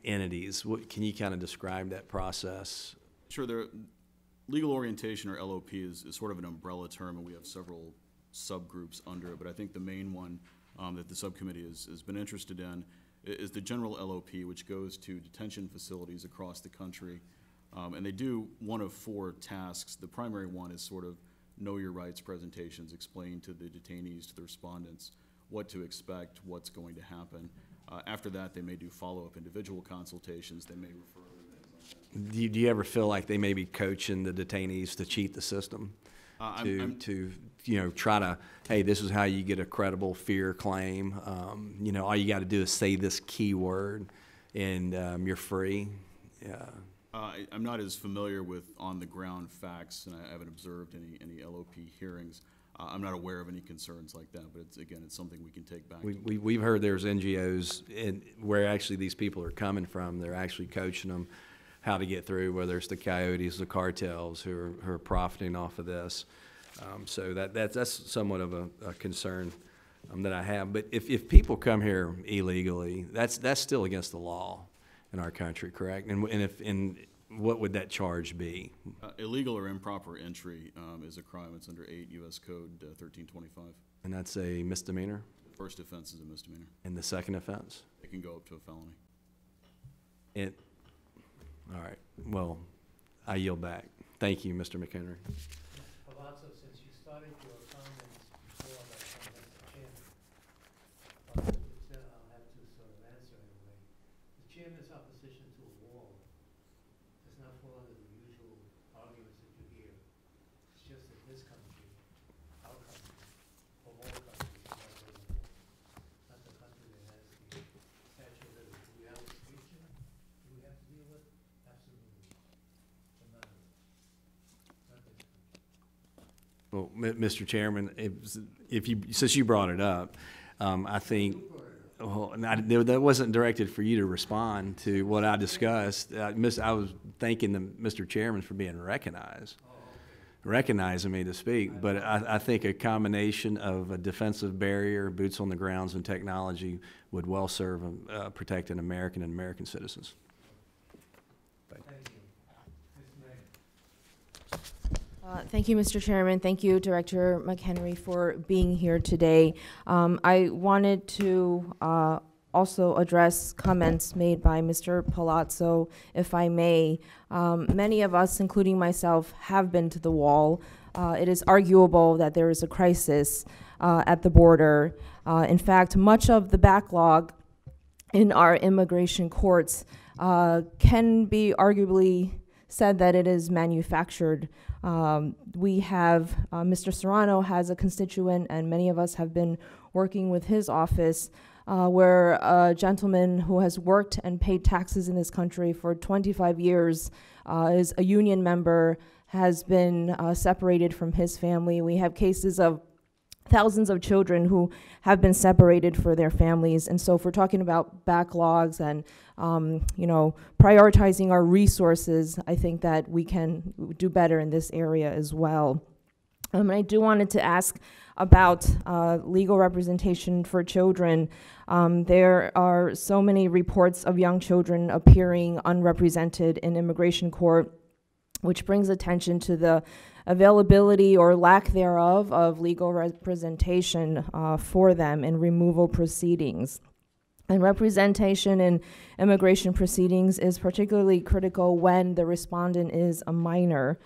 entities. Can you kind of describe that process? Sure. Legal orientation, or LOP, is sort of an umbrella term, and we have several subgroups under it, but I think the main one that the subcommittee has been interested in is the general LOP, which goes to detention facilities across the country. And they do one of 4 tasks. The primary one is sort of know your rights presentations, explain to the detainees, to the respondents, what to expect, what's going to happen. After that, they may do follow-up individual consultations. They may refer to things like that. Do you ever feel like they may be coaching the detainees to cheat the system? To you know, try to, hey, this is how you get a credible fear claim. You know, all you got to do is say this key word, and you're free. Yeah. I'm not as familiar with on-the-ground facts, and I haven't observed any LOP hearings. I'm not aware of any concerns like that, but it's something we can take back. We've heard there's NGOs where actually these people are coming from. They're actually coaching them how to get through, whether it's the coyotes, the cartels who are profiting off of this. So that's somewhat of a concern that I have. But if people come here illegally, that's still against the law in our country, correct? And what would that charge be? Illegal or improper entry is a crime. It's under 8 U.S. Code 1325. And that's a misdemeanor? The first offense is a misdemeanor. And the second offense? It can go up to a felony. All right. Well, I yield back. Thank you, Mr. McHenry. Palazzo, since you started your comments before that from Mr. Chairman, I'll have to sort of answer anyway. The chairman's opposition to a wall does not fall under the usual arguments that you hear. It's just that this country, our country, of all countries, is not building a wall. Not the country that has the Statue of Liberty. Do we have a speech? Do we have to deal with? Absolutely. But none of it. Not this country. Well, Mr. Chairman, since you brought it up, I think that wasn't directed for you to respond to what I discussed. I was thanking Mr. Chairman for being recognized, recognizing me to speak. But I think a combination of a defensive barrier, boots on the grounds, and technology would well serve protecting American and American citizens. Thank you, Mr. Chairman. Thank you, Director McHenry, for being here today. I wanted to also address comments made by Mr. Palazzo, if I may. Many of us, including myself, have been to the wall. It is arguable that there is a crisis at the border. In fact, much of the backlog in our immigration courts can be arguably said that it is manufactured. We have, Mr. Serrano has a constituent, and many of us have been working with his office, where a gentleman who has worked and paid taxes in this country for 25 years is a union member, has been separated from his family. We have cases of thousands of children who have been separated for their families. And so if we're talking about backlogs and prioritizing our resources, I think that we can do better in this area as well. I do wanted to ask about legal representation for children. There are so many reports of young children appearing unrepresented in immigration court, which brings attention to the availability or lack thereof of legal representation for them in removal proceedings. And representation in immigration proceedings is particularly critical when the respondent is a minor.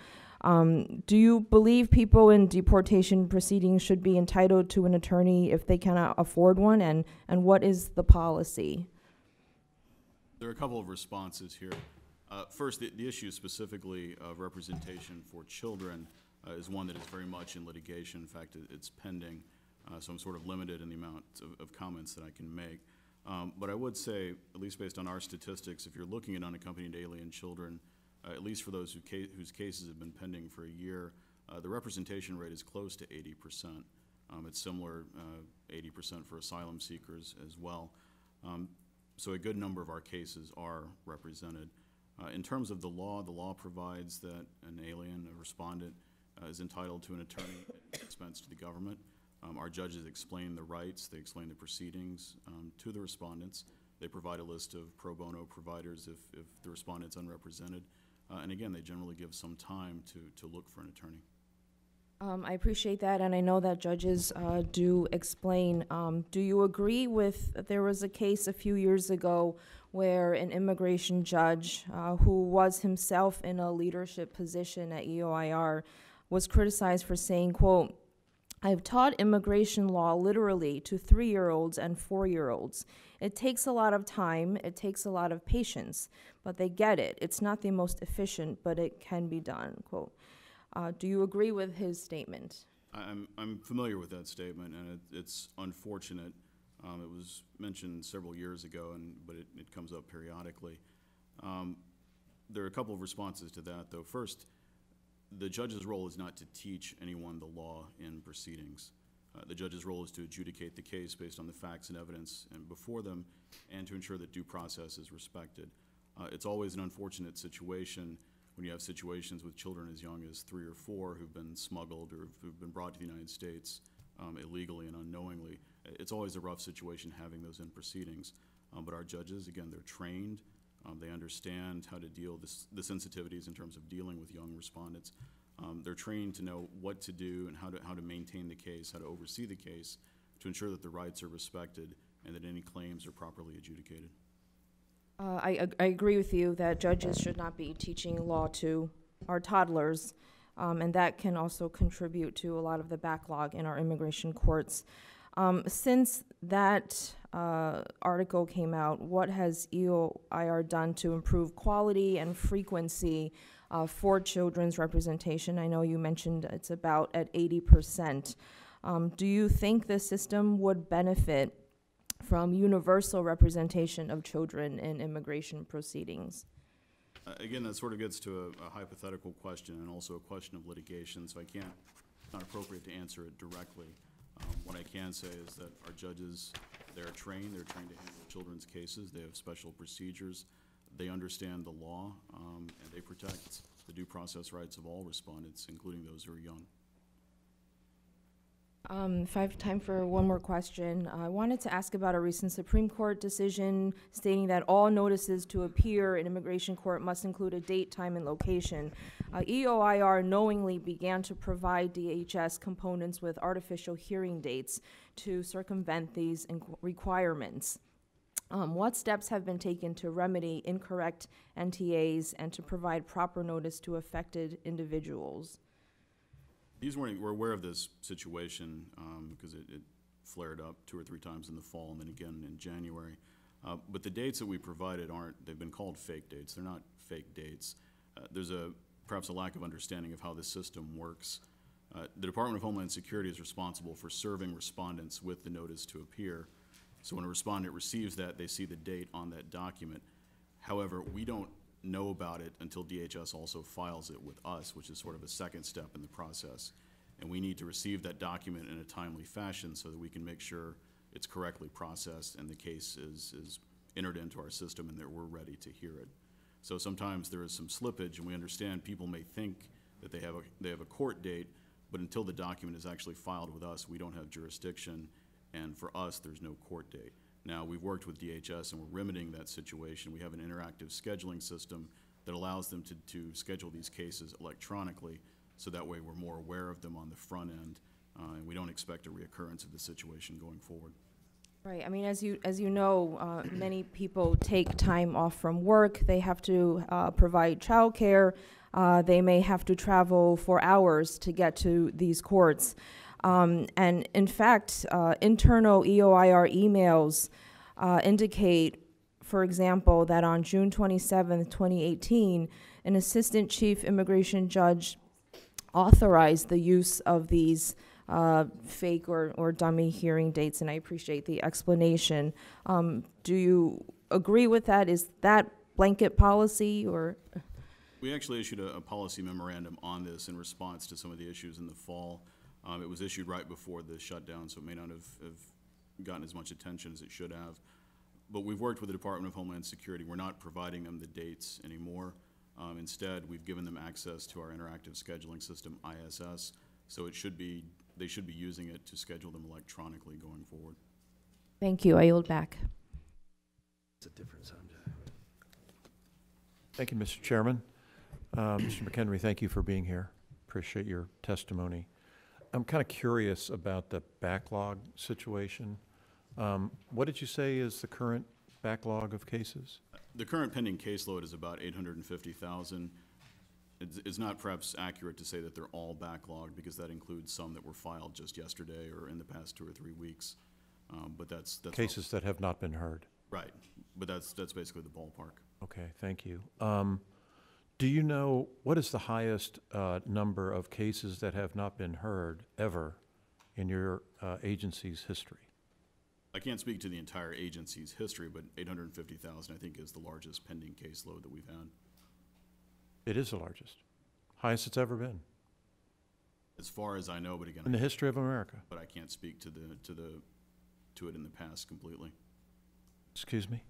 Do you believe people in deportation proceedings should be entitled to an attorney if they cannot afford one, and what is the policy? There are a couple of responses here. First, the issue specifically of representation for children is one that is very much in litigation. In fact, it's pending, so I'm sort of limited in the amount of comments that I can make. But I would say, at least based on our statistics, if you're looking at unaccompanied alien children, at least for those whose cases have been pending for a year, the representation rate is close to 80%. It's similar, 80% for asylum seekers as well. So a good number of our cases are represented. In terms of the law provides that an alien, a respondent, is entitled to an attorney at expense to the government. Our judges explain the rights, they explain the proceedings to the respondents. They provide a list of pro bono providers if the respondent's unrepresented. And again, they generally give some time to look for an attorney. I appreciate that, and I know that judges do explain. Do you agree with, there was a case a few years ago where an immigration judge who was himself in a leadership position at EOIR was criticized for saying, quote, "I've taught immigration law literally to 3-year-olds and 4-year-olds. It takes a lot of time, it takes a lot of patience, but they get it. It's not the most efficient, but it can be done," quote. Do you agree with his statement? I'm familiar with that statement, and it's unfortunate. It was mentioned several years ago, but it comes up periodically. There are a couple of responses to that, though. First, the judge's role is not to teach anyone the law in proceedings. The judge's role is to adjudicate the case based on the facts and evidence and before them, and to ensure that due process is respected. It's always an unfortunate situation when you have situations with children as young as 3 or 4 who've been smuggled or who've been brought to the United States illegally and unknowingly. It's always a rough situation having those in proceedings. But our judges, again, they're trained. They understand how to deal the sensitivities in terms of dealing with young respondents. They're trained to know what to do and how to maintain the case, how to oversee the case to ensure that the rights are respected and that any claims are properly adjudicated. I agree with you that judges should not be teaching law to our toddlers, and that can also contribute to a lot of the backlog in our immigration courts. Since that article came out, what has EOIR done to improve quality and frequency for children's representation? I know you mentioned it's about at 80%. Do you think the system would benefit from universal representation of children in immigration proceedings? Again, that sort of gets to a hypothetical question and also a question of litigation, so it's not appropriate to answer it directly. What I can say is that our judges, they're trained to handle children's cases. They have special procedures. They understand the law, and they protect the due process rights of all respondents, including those who are young. If I have time for one more question, I wanted to ask about a recent Supreme Court decision stating that all notices to appear in immigration court must include a date, time, and location. EOIR knowingly began to provide DHS components with artificial hearing dates to circumvent these requirements. What steps have been taken to remedy incorrect NTAs and to provide proper notice to affected individuals? We're aware of this situation because it flared up 2 or 3 times in the fall and then again in January. But the dates that we provided they've been called fake dates. They're not fake dates. There's perhaps a lack of understanding of how the system works. The Department of Homeland Security is responsible for serving respondents with the notice to appear. So when a respondent receives that, they see the date on that document. However, we don't know about it until DHS also files it with us, which is sort of a second step in the process. And we need to receive that document in a timely fashion so that we can make sure it's correctly processed and the case is entered into our system and that we're ready to hear it. So sometimes there is some slippage, and we understand people may think that they have a court date, but until the document is actually filed with us, we don't have jurisdiction, and for us, there's no court date. Now, we've worked with DHS and we're remedying that situation. We have an interactive scheduling system that allows them to schedule these cases electronically, so that way we're more aware of them on the front end, and we don't expect a reoccurrence of the situation going forward. Right. I mean, as you know, many people take time off from work. They have to provide childcare. They may have to travel for hours to get to these courts. And in fact, internal EOIR emails indicate, for example, that on June 27th, 2018, an assistant chief immigration judge authorized the use of these fake or dummy hearing dates, and I appreciate the explanation. Do you agree with that? Is that blanket policy, or? We actually issued a policy memorandum on this in response to some of the issues in the fall. It was issued right before the shutdown, so it may not have gotten as much attention as it should have. But we've worked with the Department of Homeland Security. We're not providing them the dates anymore. Instead, we've given them access to our interactive scheduling system, ISS, so they should be using it to schedule them electronically going forward. Thank you. I yield back. It's a different subject. Thank you, Mr. Chairman. Mr. McHenry, thank you for being here. Appreciate your testimony. I'm kind of curious about the backlog situation. What did you say is the current backlog of cases? The current pending caseload is about 850,000. It's not perhaps accurate to say that they're all backlogged, because that includes some that were filed just yesterday or in the past 2 or 3 weeks. But that's Cases that have not been heard. right. But that's basically the ballpark. Okay, thank you. Do you know what is the highest number of cases that have not been heard ever in your agency's history? I can't speak to the entire agency's history, but 850,000, I think, is the largest pending caseload that we've had. It is the largest, highest it's ever been As far as I know, but again, in the history of America. but I can't speak to it in the past completely. Excuse me?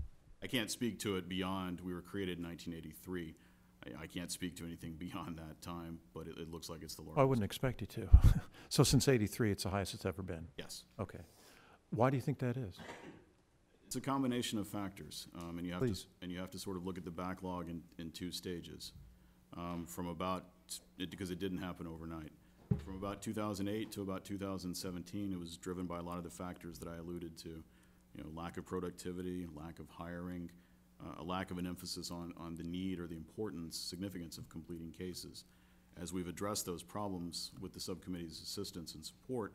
I can't speak to it beyond, we were created in 1983. I can't speak to anything beyond that time, but it looks like it's the largest. I wouldn't expect you to. So since '83, it's the highest it's ever been. Yes. Okay. Why do you think that is? It's a combination of factors, and you have Please. to sort of look at the backlog in 2 stages. From about, because it didn't happen overnight. From about 2008 to about 2017, it was driven by a lot of the factors that I alluded to. You know, lack of productivity, lack of hiring, a lack of an emphasis on the need or the importance, significance of completing cases. As we've addressed those problems with the subcommittee's assistance and support,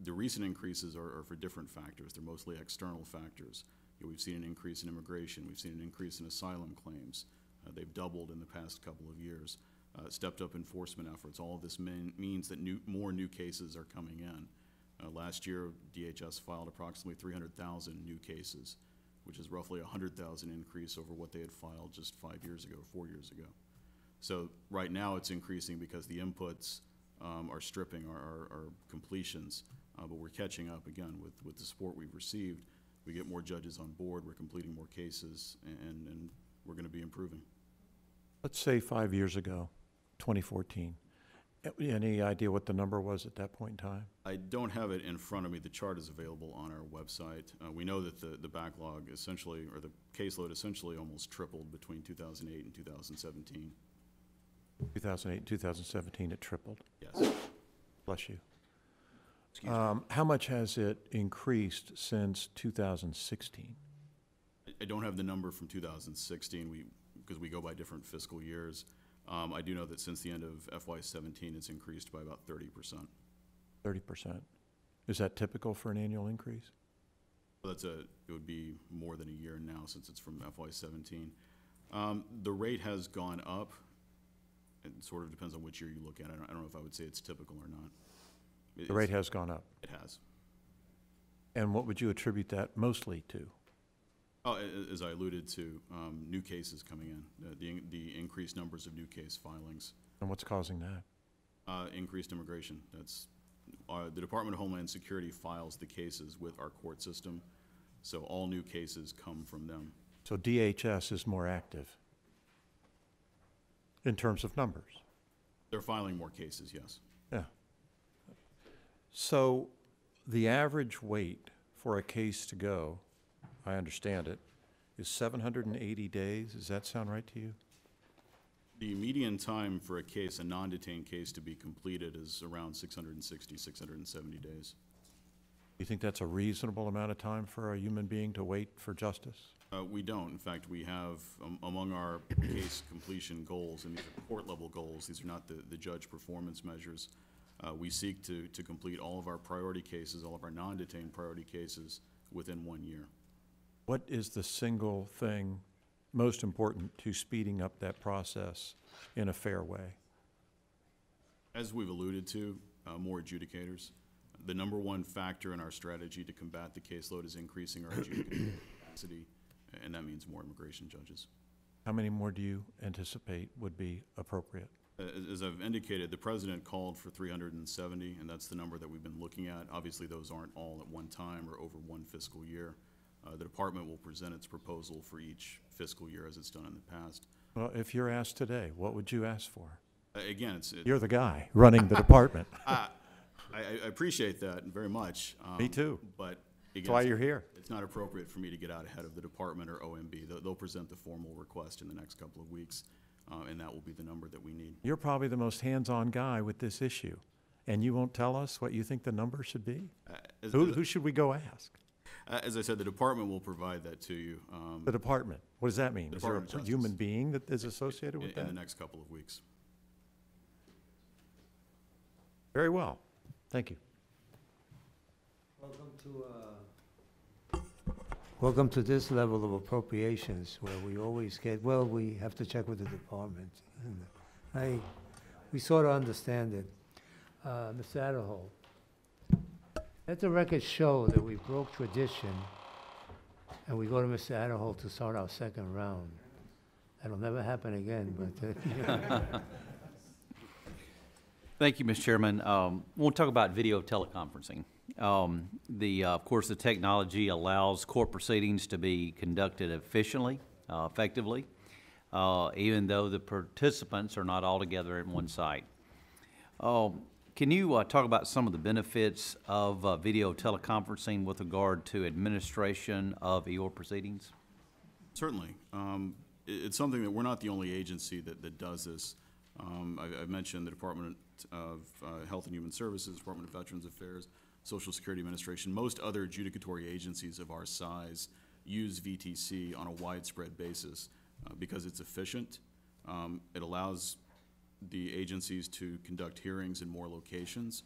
the recent increases are for different factors. They're mostly external factors. You know, we've seen an increase in immigration. We've seen an increase in asylum claims. They've doubled in the past couple of years. Stepped up enforcement efforts. All of this means that more new cases are coming in. Last year, DHS filed approximately 300,000 new cases, which is roughly a 100,000 increase over what they had filed just 5 years ago, 4 years ago. So right now it's increasing because the inputs are stripping our completions, but we're catching up again with the support we've received. We get more judges on board, we're completing more cases, and we're going to be improving. Let's say 5 years ago, 2014. Any idea what the number was at that point in time? I don't have it in front of me. The chart is available on our website. We know that the backlog essentially, or the caseload essentially almost tripled between 2008 and 2017. 2008 and 2017, it tripled. Yes. Bless you. Excuse me. How much has it increased since 2016? I don't have the number from 2016 because we go by different fiscal years. I do know that since the end of FY17, it's increased by about 30%. 30%. Is that typical for an annual increase? It would be more than a year now since it's from FY17. The rate has gone up. It sort of depends on which year you look at. I don't know if I would say it's typical or not. The rate has gone up. It has. And what would you attribute that mostly to? Oh, as I alluded to, new cases coming in, the increased numbers of new case filings. And what's causing that? Increased immigration. That's the Department of Homeland Security files the cases with our court system, so all new cases come from them. So DHS is more active in terms of numbers? They're filing more cases, yes. Yeah. So the average wait for a case to go, I understand it, is 780 days. Does that sound right to you? The median time for a case, a non-detained case, to be completed is around 660, 670 days. You think that's a reasonable amount of time for a human being to wait for justice? We don't. In fact, we have, among our case completion goals, and these are court-level goals, these are not the judge performance measures, we seek to complete all of our priority cases, all of our non-detained priority cases within 1 year. What is the single thing most important to speeding up that process in a fair way? As we've alluded to, more adjudicators. The number one factor in our strategy to combat the caseload is increasing our adjudicator capacity, and that means more immigration judges. How many more do you anticipate would be appropriate? As I've indicated, the president called for 370, and that's the number that we've been looking at. Obviously, those aren't all at one time or over one fiscal year. The department will present its proposal for each fiscal year as it's done in the past. Well, if you're asked today, what would you ask for? Again, You're the guy running the department. I appreciate that very much. Me too. But again, That's why you're here. It's not appropriate for me to get out ahead of the department or OMB. They'll present the formal request in the next couple of weeks. and that will be the number that we need. You're probably the most hands-on guy with this issue, and you won't tell us what you think the number should be? Who should we go ask? As I said, the department will provide that to you. The department. What does that mean? Is there Department a of human Justice. being that is associated with in the that? next couple of weeks. Very well. Thank you. Welcome to this level of appropriations where we always get, well, we have to check with the department. And we sort of understand it. Mr. Adderholt, let the record show that we broke tradition and we go to Mr. Adderholt to start our second round. That'll never happen again, but Thank you, Mr. Chairman. We'll talk about video teleconferencing. Of course, the technology allows court proceedings to be conducted efficiently, effectively, even though the participants are not all together at one site. Can you talk about some of the benefits of video teleconferencing with regard to administration of EOR proceedings? Certainly. It's something that we're not the only agency that does this. I've mentioned the Department of Health and Human Services, Department of Veterans Affairs, Social Security Administration. Most other adjudicatory agencies of our size use VTC on a widespread basis because it's efficient. It allows the agencies to conduct hearings in more locations.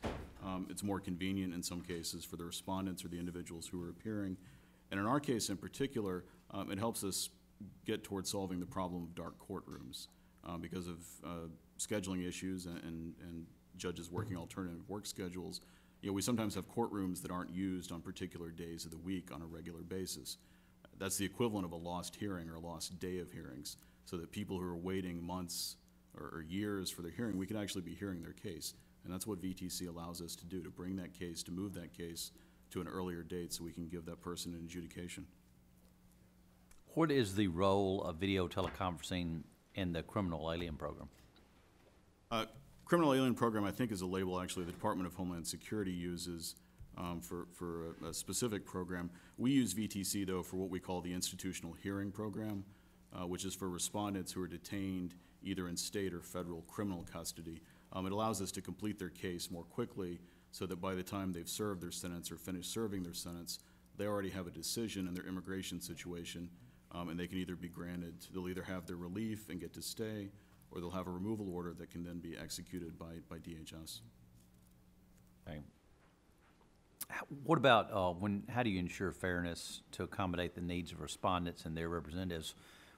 It's more convenient in some cases for the respondents or the individuals who are appearing. And in our case in particular, it helps us get towards solving the problem of dark courtrooms because of scheduling issues and judges working alternative work schedules. You know, we sometimes have courtrooms that aren't used on particular days of the week on a regular basis. That's the equivalent of a lost hearing or a lost day of hearings, so that people who are waiting months or years for their hearing, we can actually be hearing their case. And that's what VTC allows us to do, to bring that case, to move that case to an earlier date so we can give that person an adjudication. What is the role of video teleconferencing in the criminal alien program? Criminal alien program, I think, is a label actually the Department of Homeland Security uses for a specific program. We use VTC, though, for what we call the institutional hearing program, which is for respondents who are detained either in state or federal criminal custody. It allows us to complete their case more quickly so that by the time they've served their sentence or finished serving their sentence, they already have a decision in their immigration situation, and they can either be granted, they'll either have their relief and get to stay, or they'll have a removal order that can then be executed by DHS. Okay. What about how do you ensure fairness to accommodate the needs of respondents and their representatives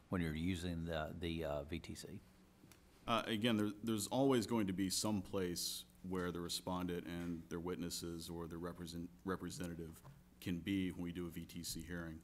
when you're using the VTC? Again, there's always going to be some place where the respondent and their witnesses or their representative can be when we do a VTC hearing.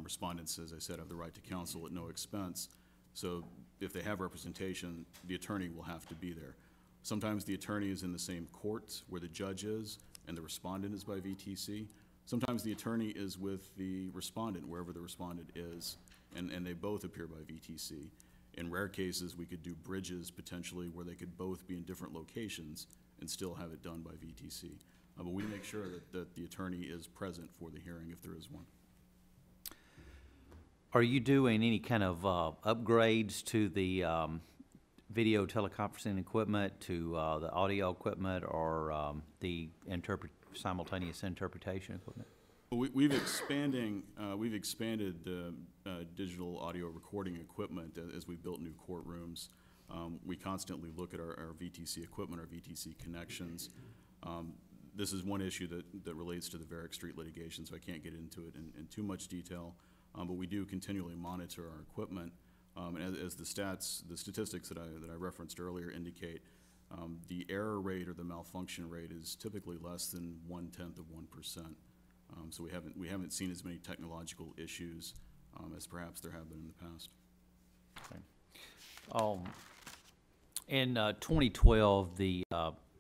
Respondents, as I said, have the right to counsel at no expense. So if they have representation, the attorney will have to be there. Sometimes the attorney is in the same court where the judge is and the respondent is by VTC. Sometimes the attorney is with the respondent, wherever the respondent is, and they both appear by VTC. In rare cases, we could do bridges potentially where they could both be in different locations and still have it done by VTC. But we make sure that the attorney is present for the hearing if there is one. Are you doing any kind of upgrades to the video teleconferencing equipment, to the audio equipment, or the simultaneous interpretation equipment? Well, we've expanded digital audio recording equipment as we built new courtrooms. We constantly look at our VTC equipment, our VTC connections. This is one issue that relates to the Varick Street litigation, so I can't get into it in too much detail. But we do continually monitor our equipment. And as the statistics that I referenced earlier indicate, the error rate or the malfunction rate is typically less than 1/10 of 1%. So we haven't seen as many technological issues as perhaps there have been in the past. Okay. In 2012, the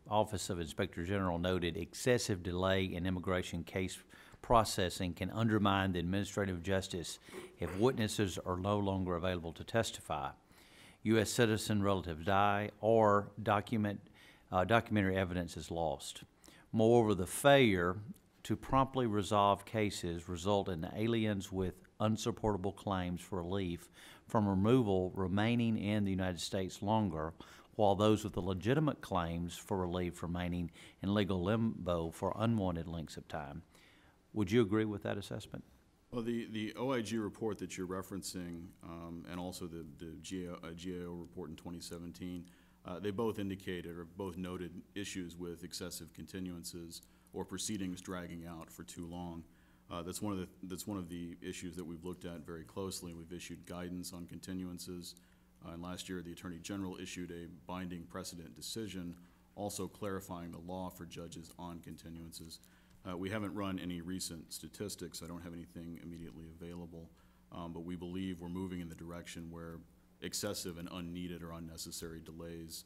Office of Inspector General noted excessive delay in immigration case processing can undermine the administrative justice if witnesses are no longer available to testify, U.S. citizen relatives die, or documentary evidence is lost. Moreover, the failure to promptly resolve cases result in aliens with unsupportable claims for relief from removal remaining in the United States longer, while those with the legitimate claims for relief remaining in legal limbo for unwanted lengths of time. Would you agree with that assessment? Well, the OIG report that you're referencing, and also the GAO report in 2017, they both indicated or both noted issues with excessive continuances or proceedings dragging out for too long. That's one of the issues that we've looked at very closely. We've issued guidance on continuances, and last year the Attorney General issued a binding precedent decision, also clarifying the law for judges on continuances. We haven't run any recent statistics. I don't have anything immediately available, but we believe we're moving in the direction where excessive and unneeded or unnecessary delays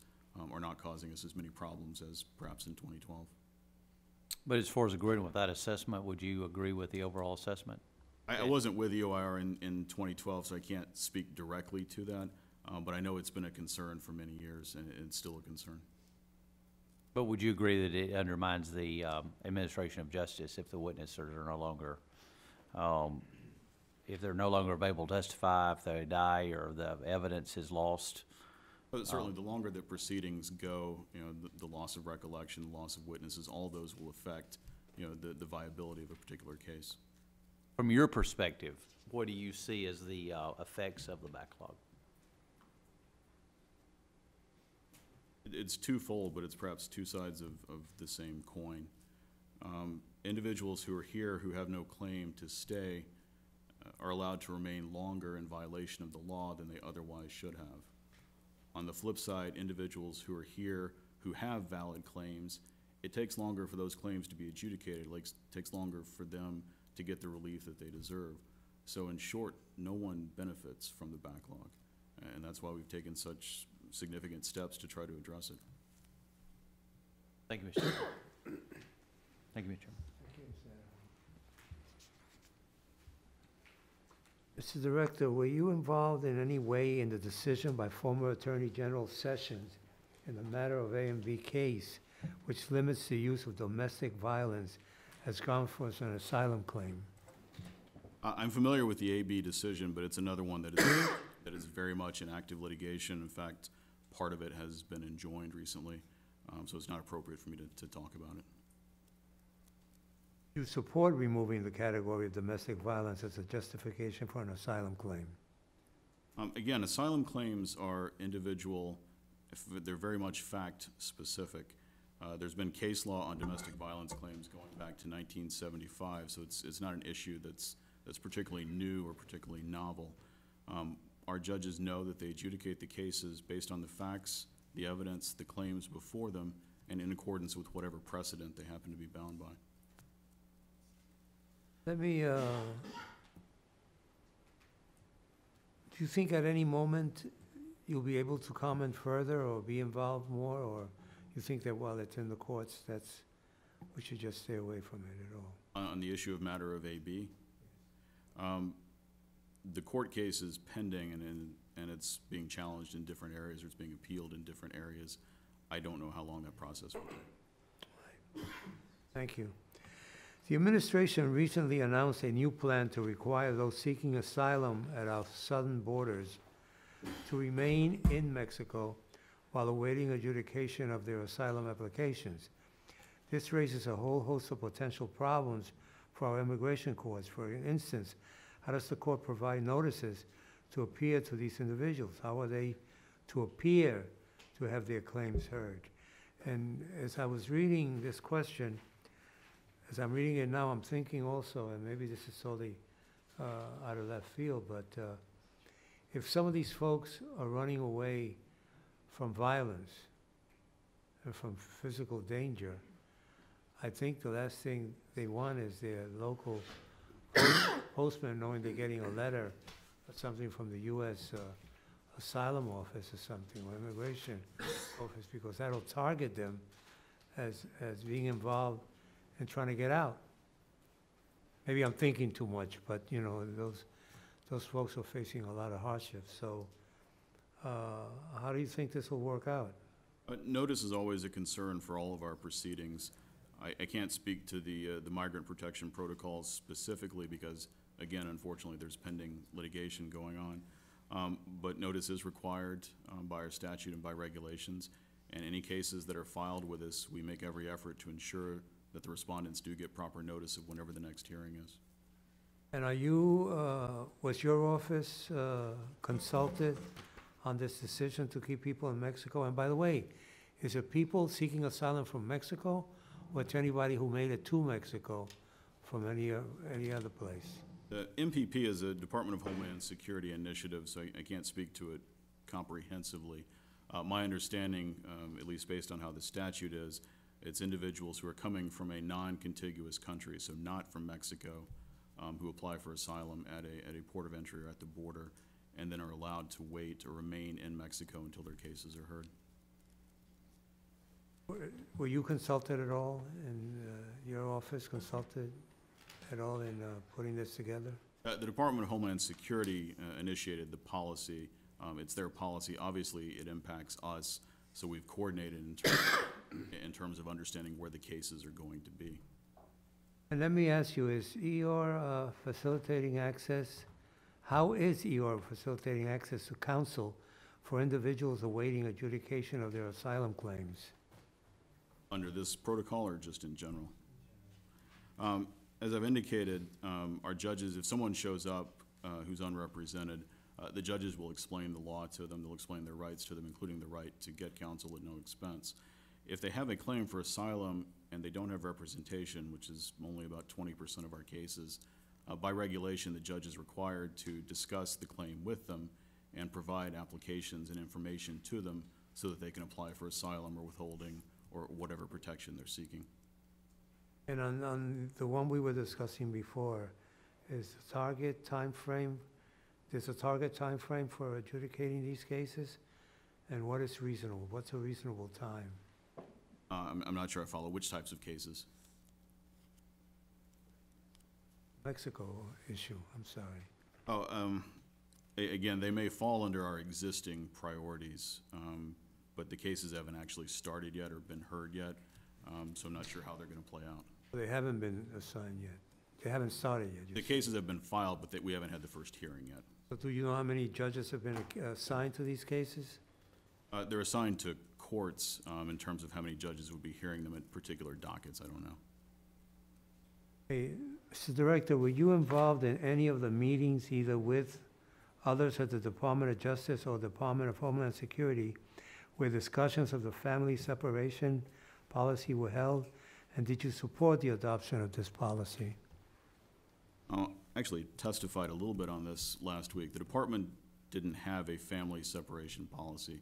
are not causing us as many problems as perhaps in 2012. But as far as agreeing with that assessment, would you agree with the overall assessment? I wasn't with EOIR in 2012, so I can't speak directly to that, but I know it's been a concern for many years, and it's still a concern. But would you agree that it undermines the administration of justice if the witnesses are no longer, if they're no longer able to testify, if they die, or the evidence is lost? But certainly, the longer that proceedings go, you know, the loss of recollection, the loss of witnesses, all those will affect, you know, the viability of a particular case. From your perspective, what do you see as the effects of the backlog? It's twofold, but it's perhaps two sides of the same coin. Individuals who are here who have no claim to stay are allowed to remain longer in violation of the law than they otherwise should have. On the flip side, individuals who are here who have valid claims, it takes longer for those claims to be adjudicated. It takes longer for them to get the relief that they deserve. So in short, no one benefits from the backlog, and that's why we've taken such significant steps to try to address it. Thank you, Mr. Chairman. Thank you, Mr. Chairman. Mr. Director, were you involved in any way in the decision by former Attorney General Sessions in the matter of A and B case, which limits the use of domestic violence as grounds for an asylum claim? I'm familiar with the AB decision, but it's another one that is that is very much in active litigation. In fact, part of it has been enjoined recently, so it's not appropriate for me to talk about it. You support removing the category of domestic violence as a justification for an asylum claim? Again, asylum claims are individual, they're very much fact-specific. There's been case law on domestic violence claims going back to 1975, so it's not an issue that's particularly new or particularly novel. Our judges know that they adjudicate the cases based on the facts, the evidence, the claims before them, and in accordance with whatever precedent they happen to be bound by. Let me, do you think at any moment you'll be able to comment further or be involved more, or you think that while it's in the courts, we should just stay away from it at all? On the issue of matter of AB, the court case is pending and it's being challenged in different areas, or it's being appealed in different areas. I don't know how long that process will take. Thank you. The administration recently announced a new plan to require those seeking asylum at our southern borders to remain in Mexico while awaiting adjudication of their asylum applications. This raises a whole host of potential problems for our immigration courts. For instance, how does the court provide notices to appear to these individuals? How are they to appear to have their claims heard? And as I was reading this question, as I'm reading it now, I'm thinking also, and maybe this is totally out of left field, but if some of these folks are running away from violence and from physical danger, I think the last thing they want is their local postman knowing they're getting a letter or something from the U.S. Asylum office or something, or immigration office, because that'll target them as being involved in trying to get out. Maybe I'm thinking too much, but you know, those folks are facing a lot of hardships. So how do you think this will work out? Notice is always a concern for all of our proceedings. I can't speak to the migrant protection protocols specifically because Again, unfortunately, there's pending litigation going on. But notice is required by our statute and by regulations. And any cases that are filed with us, we make every effort to ensure that the respondents do get proper notice of whenever the next hearing is. And are you, was your office consulted on this decision to keep people in Mexico? And by the way, is it people seeking asylum from Mexico, or to anybody who made it to Mexico from any other place? The MPP is a Department of Homeland Security initiative, so I can't speak to it comprehensively. My understanding, at least based on how the statute is, it's individuals who are coming from a non-contiguous country, so not from Mexico, who apply for asylum at a port of entry or at the border, and then are allowed to wait or remain in Mexico until their cases are heard. Were you consulted at all, and your office consulted at all in putting this together? The Department of Homeland Security initiated the policy. It's their policy. Obviously, it impacts us, so we've coordinated in terms of understanding where the cases are going to be. And let me ask you, is ER facilitating access? How is ER facilitating access to counsel for individuals awaiting adjudication of their asylum claims? Under this protocol or just in general? As I've indicated, our judges, if someone shows up who's unrepresented, the judges will explain the law to them, they'll explain their rights to them, including the right to get counsel at no expense. If they have a claim for asylum and they don't have representation, which is only about 20% of our cases, by regulation, the judge is required to discuss the claim with them and provide applications and information to them so that they can apply for asylum or withholding or whatever protection they're seeking. And on the one we were discussing before, is the target time frame, there's a target time frame for adjudicating these cases? And what is reasonable? What's a reasonable time? I'm not sure I follow. Which types of cases? Mexico issue, I'm sorry. Oh, again, they may fall under our existing priorities, but the cases haven't actually started yet or been heard yet, so I'm not sure how they're going to play out. They haven't been assigned yet. They haven't started yet. The cases have been filed, but we haven't had the first hearing yet. So do you know how many judges have been assigned to these cases? They're assigned to courts in terms of how many judges would be hearing them at particular dockets. I don't know. Hey, Mr. Director, were you involved in any of the meetings either with others at the Department of Justice or Department of Homeland Security where discussions of the family separation policy were held? And did you support the adoption of this policy? I actually testified a little bit on this last week. The department didn't have a family separation policy.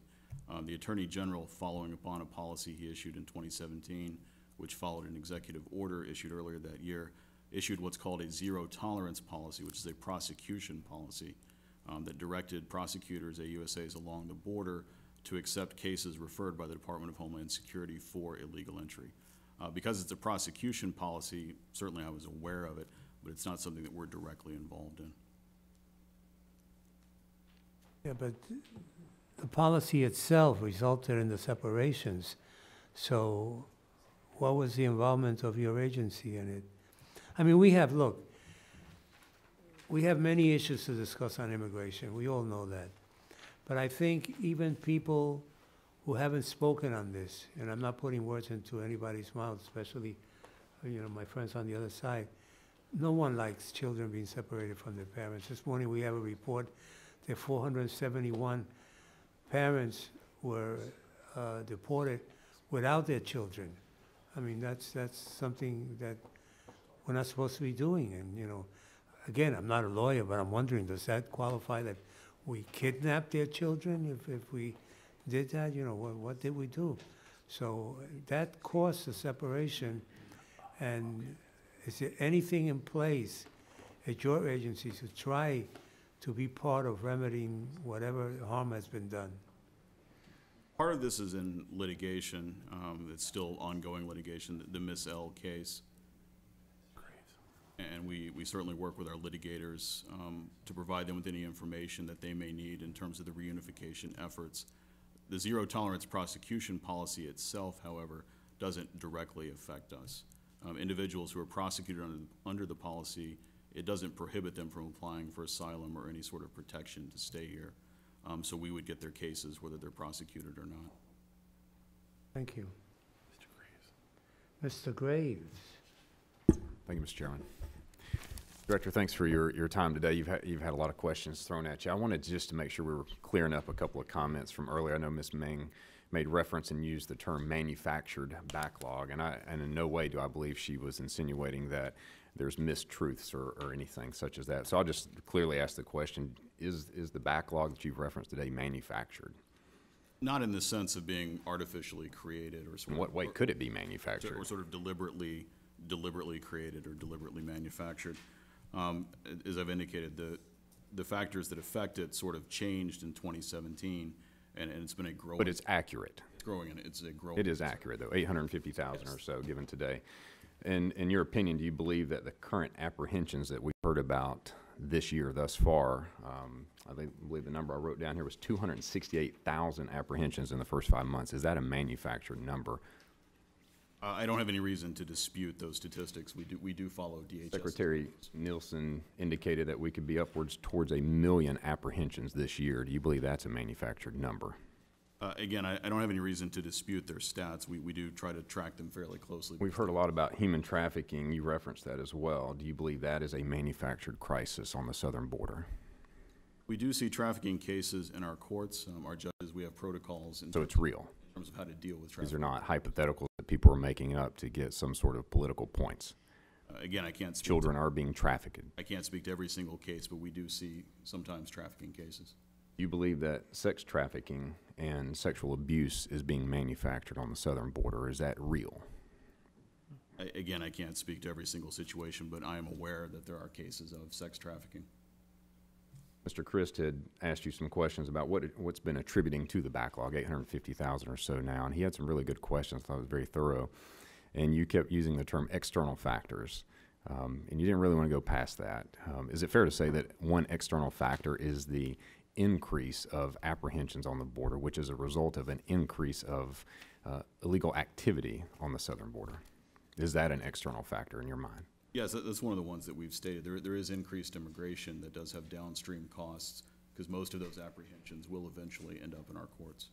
The Attorney General, following upon a policy he issued in 2017, which followed an executive order issued earlier that year, issued what's called a zero tolerance policy, which is a prosecution policy that directed prosecutors, AUSAs along the border, to accept cases referred by the Department of Homeland Security for illegal entry. Because it's a prosecution policy, certainly I was aware of it, but it's not something that we're directly involved in. Yeah, but the policy itself resulted in the separations. So what was the involvement of your agency in it? I mean, we have many issues to discuss on immigration. We all know that. But I think even people who haven't spoken on this, and I'm not putting words into anybody's mouth, especially, my friends on the other side, no one likes children being separated from their parents. This morning we have a report that 471 parents were deported without their children. I mean, that's something that we're not supposed to be doing. And, again, I'm not a lawyer, but I'm wondering, does that qualify that we kidnapped their children if we did that? What did we do? So that caused the separation. And is there anything in place at your agency to try to be part of remedying whatever harm has been done? Part of this is in litigation. It's still ongoing litigation, the Miss L case. And we certainly work with our litigators to provide them with any information that they may need in terms of the reunification efforts. The zero tolerance prosecution policy itself, however, doesn't directly affect us. Individuals who are prosecuted under the policy, it doesn't prohibit them from applying for asylum or any sort of protection to stay here. So we would get their cases whether they're prosecuted or not. Thank you. Mr. Graves. Thank you, Mr. Chairman. Director, thanks for your time today. You've had a lot of questions thrown at you. I wanted just to make sure we were clearing up a couple of comments from earlier. I know Ms. Meng made reference and used the term manufactured backlog, and in no way do I believe she was insinuating that there's mistruths or anything such as that. So I'll just clearly ask the question, is the backlog that you've referenced today manufactured? Not in the sense of being artificially created or sort In what way could it be manufactured? Or sort of deliberately created or deliberately manufactured. As I've indicated, the factors that affect it sort of changed in 2017, and it's been a growing. But it's accurate. It's growing, and it's a growing. It is accurate, though, 850,000 or so given today. And in your opinion, do you believe that the current apprehensions that we've heard about this year thus far, I believe the number I wrote down here was 268,000 apprehensions in the first 5 months. Is that a manufactured number? I don't have any reason to dispute those statistics. We do follow DHS. Secretary Nielsen indicated that we could be upwards towards 1 million apprehensions this year. Do you believe that's a manufactured number? Again, I don't have any reason to dispute their stats. We do try to track them fairly closely. We've heard a lot about human trafficking. You referenced that as well. Do you believe that is a manufactured crisis on the southern border? We do see trafficking cases in our courts. Our judges, we have protocols. So it's real? In terms of how to deal with trafficking. These are not hypotheticals that people are making up to get some sort of political points. Again, I can't speak. Children are being trafficked. I can't speak to every single case, but we do see sometimes trafficking cases. Do you believe that sex trafficking and sexual abuse is being manufactured on the southern border? Is that real? Again, I can't speak to every single situation, but I am aware that there are cases of sex trafficking. Mr. Christ had asked you some questions about what's been attributing to the backlog, 850,000 or so now, and he had some really good questions. I thought it was very thorough. And you kept using the term external factors, and you didn't really want to go past that. Is it fair to say that one external factor is the increase of apprehensions on the border, which is a result of an increase of illegal activity on the southern border? Is that an external factor in your mind? Yes, that's one of the ones that we've stated. There is increased immigration that does have downstream costs, because most of those apprehensions will eventually end up in our courts.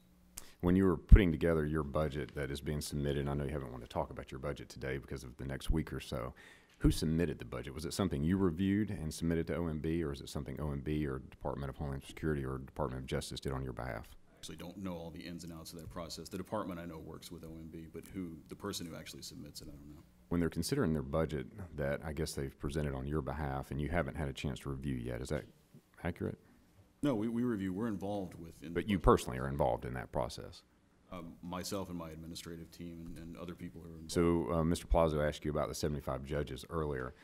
When you were putting together your budget that is being submitted, I know you haven't wanted to talk about your budget today because of the next week or so, who submitted the budget? Was it something you reviewed and submitted to OMB, or is it something OMB or Department of Homeland Security or Department of Justice did on your behalf? I actually don't know all the ins and outs of that process. The department I know works with OMB, but the person who actually submits it, I don't know. When they're considering their budget that I guess they've presented on your behalf and you haven't had a chance to review yet, is that accurate? No, we review. We're involved with. But you personally are involved in that process? Myself and my administrative team and other people who are involved. So Mr. Palazzo asked you about the 75 judges earlier.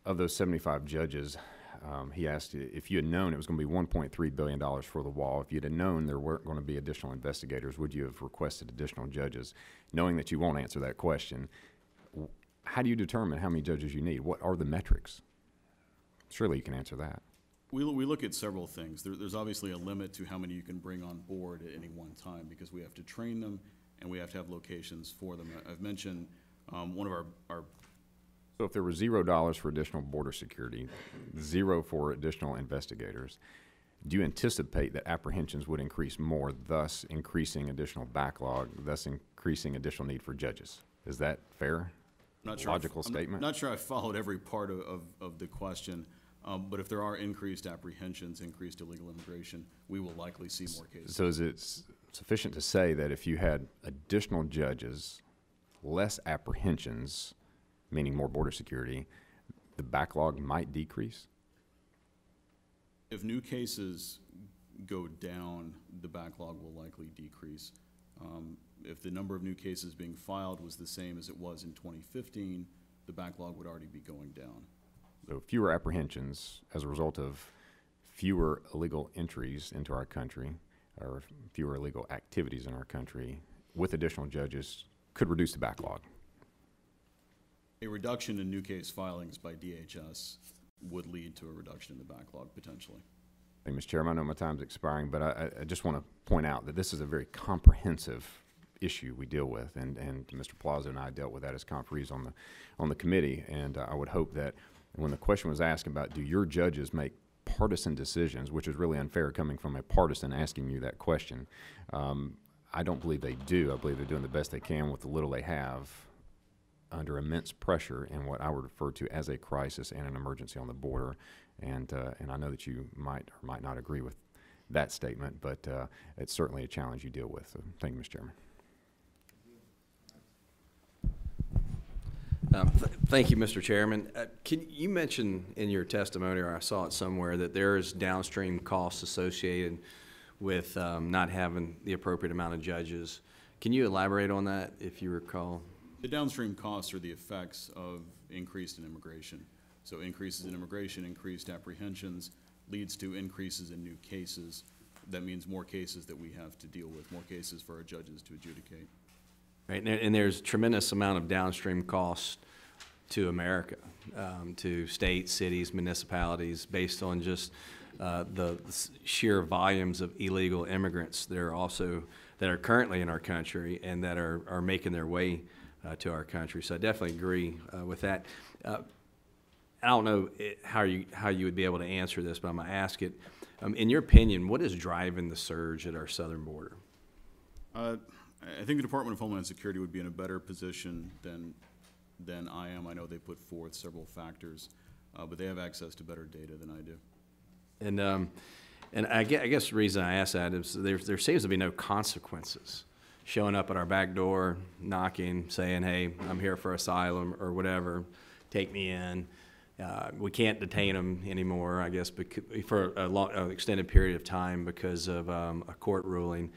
Of those 75 judges, he asked you if you had known it was going to be $1.3 billion for the wall, if you'd have known there weren't going to be additional investigators, would you have requested additional judges? Knowing that you won't answer that question, how do you determine how many judges you need? What are the metrics? Surely you can answer that. We look at several things. There's obviously a limit to how many you can bring on board at any one time, because we have to train them and we have to have locations for them. I've mentioned one of our So if there was $0 for additional border security, 0 for additional investigators, do you anticipate that apprehensions would increase more, thus increasing additional backlog, thus increasing additional need for judges? Is that fair? Logical statement? I'm not sure I followed every part of the question, but if there are increased apprehensions, increased illegal immigration, we will likely see more cases. So is it sufficient to say that if you had additional judges, less apprehensions, meaning more border security, the backlog might decrease? If new cases go down, the backlog will likely decrease. If the number of new cases being filed was the same as it was in 2015, the backlog would already be going down. So fewer apprehensions as a result of fewer illegal entries into our country, or fewer illegal activities in our country, with additional judges, could reduce the backlog. A reduction in new case filings by DHS would lead to a reduction in the backlog, potentially. Hey, Mr. Chairman, I know my time's expiring, but I just want to point out that this is a very comprehensive issue we deal with, and Mr. Plaza and I dealt with that as conferees on the committee, and I would hope that And when the question was asked about, do your judges make partisan decisions, which is really unfair coming from a partisan asking you that question, I don't believe they do. I believe they're doing the best they can with the little they have under immense pressure in what I would refer to as a crisis and an emergency on the border. And I know that you might or might not agree with that statement, but it's certainly a challenge you deal with. So thank you, Mr. Chairman. Thank you, Mr. Chairman. You mentioned in your testimony, or I saw it somewhere, that there is downstream costs associated with not having the appropriate amount of judges. Can you elaborate on that, if you recall? The downstream costs are the effects of increase in immigration. So increases in immigration, increased apprehensions, leads to increases in new cases. That means more cases that we have to deal with, more cases for our judges to adjudicate. Right, and there's a tremendous amount of downstream costs to America, to states, cities, municipalities, based on just the sheer volumes of illegal immigrants that are currently in our country and that are making their way to our country. So I definitely agree with that. I don't know how you would be able to answer this, but I'm going to ask it. In your opinion, what is driving the surge at our southern border? I think the Department of Homeland Security would be in a better position than I am. I know they put forth several factors, but they have access to better data than I do. And I guess the reason I ask that is there seems to be no consequences showing up at our back door, knocking, saying, hey, I'm here for asylum or whatever, take me in. We can't detain them anymore, I guess, for a long, extended period of time because of a court ruling,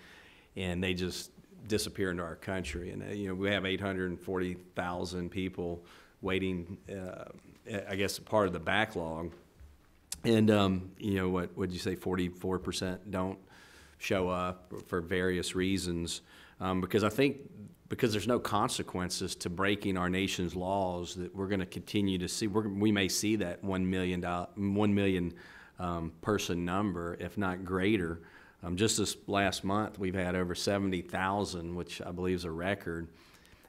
and they just disappear into our country. And we have 840,000 people waiting, I guess, part of the backlog. And what would you say, 44% don't show up for various reasons? Because I think because there's no consequences to breaking our nation's laws, that we're going to continue to see. We may see that 1 million person number, if not greater. Just this last month, we've had over 70,000, which I believe is a record,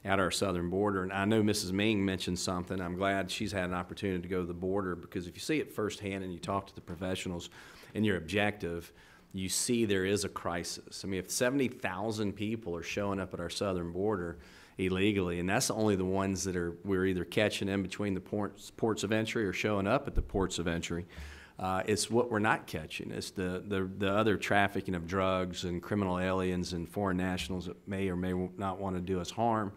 at our southern border. And I know Mrs. Ming mentioned something. I'm glad she's had an opportunity to go to the border, because if you see it firsthand and you talk to the professionals and you're objective, you see there is a crisis. I mean, if 70,000 people are showing up at our southern border illegally, and that's only the ones that we're either catching in between the ports of entry or showing up at the ports of entry, it's what we're not catching. It's the other trafficking of drugs and criminal aliens and foreign nationals that may or may not want to do us harm,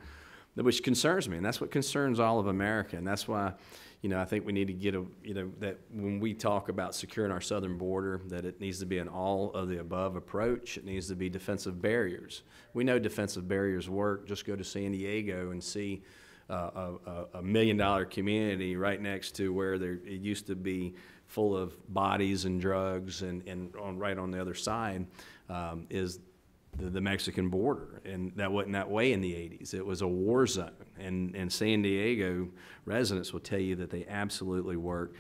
which concerns me, and that's what concerns all of America. And that's why, I think we need to get that when we talk about securing our southern border, that it needs to be an all of the above approach. It needs to be defensive barriers. We know defensive barriers work. Just go to San Diego and see a $1 million community right next to where it used to be full of bodies and drugs, and right on the other side is the Mexican border, and that wasn't that way in the 80s. It was a war zone, and San Diego residents will tell you that they absolutely work.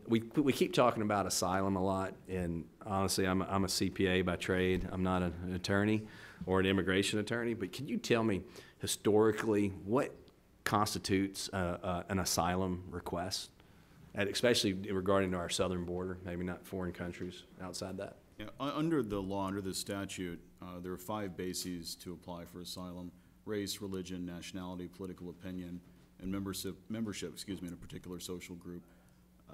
We keep talking about asylum a lot, and honestly, I'm a CPA by trade. I'm not an attorney or an immigration attorney, but can you tell me historically what constitutes an asylum request, especially regarding to our southern border, maybe not foreign countries outside that? Yeah, under the law, under the statute, there are 5 bases to apply for asylum: race, religion, nationality, political opinion, and membership in a particular social group.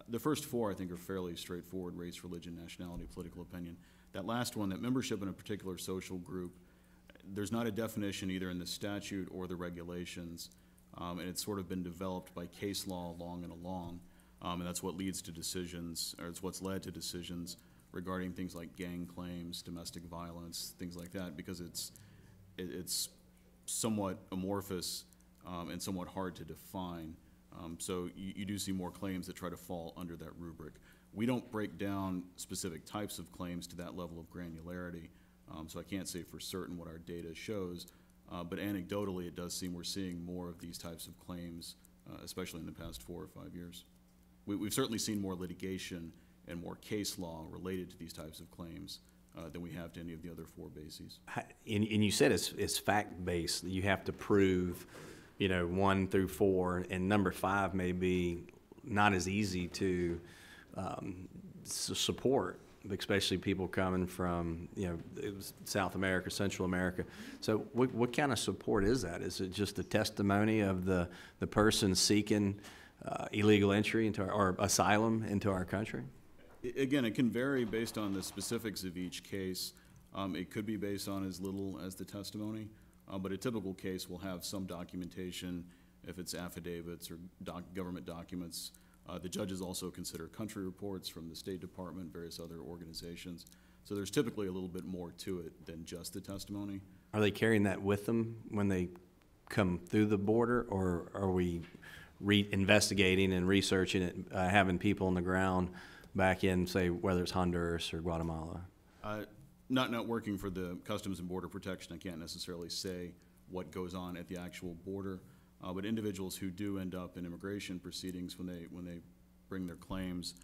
The first 4, I think, are fairly straightforward: race, religion, nationality, political opinion. That last one, that membership in a particular social group, there's not a definition either in the statute or the regulations, and it's sort of been developed by case law along and along, and that's what leads to decisions, or it's what's led to decisions regarding things like gang claims, domestic violence, things like that, because it's somewhat amorphous and somewhat hard to define. So you do see more claims that try to fall under that rubric. We don't break down specific types of claims to that level of granularity, so I can't say for certain what our data shows, but anecdotally it does seem we're seeing more of these types of claims, especially in the past 4 or 5 years. We've certainly seen more litigation and more case law related to these types of claims than we have to any of the other 4 bases. And you said it's fact-based. You have to prove, 1 through 4, and number 5 may be not as easy to support, especially people coming from, you know, it was South America, Central America. So what kind of support is that? Is it just a testimony of the person seeking illegal entry into or asylum into our country? Again, it can vary based on the specifics of each case. It could be based on as little as the testimony, but a typical case will have some documentation if it's affidavits or government documents. The judges also consider country reports from the State Department, various other organizations. So there's typically a little bit more to it than just the testimony. Are they carrying that with them when they come through the border, or are we investigating and researching it, having people on the ground back in, say, whether it's Honduras or Guatemala? Not working for the Customs and Border Protection, I can't necessarily say what goes on at the actual border. But individuals who do end up in immigration proceedings when they bring their claims,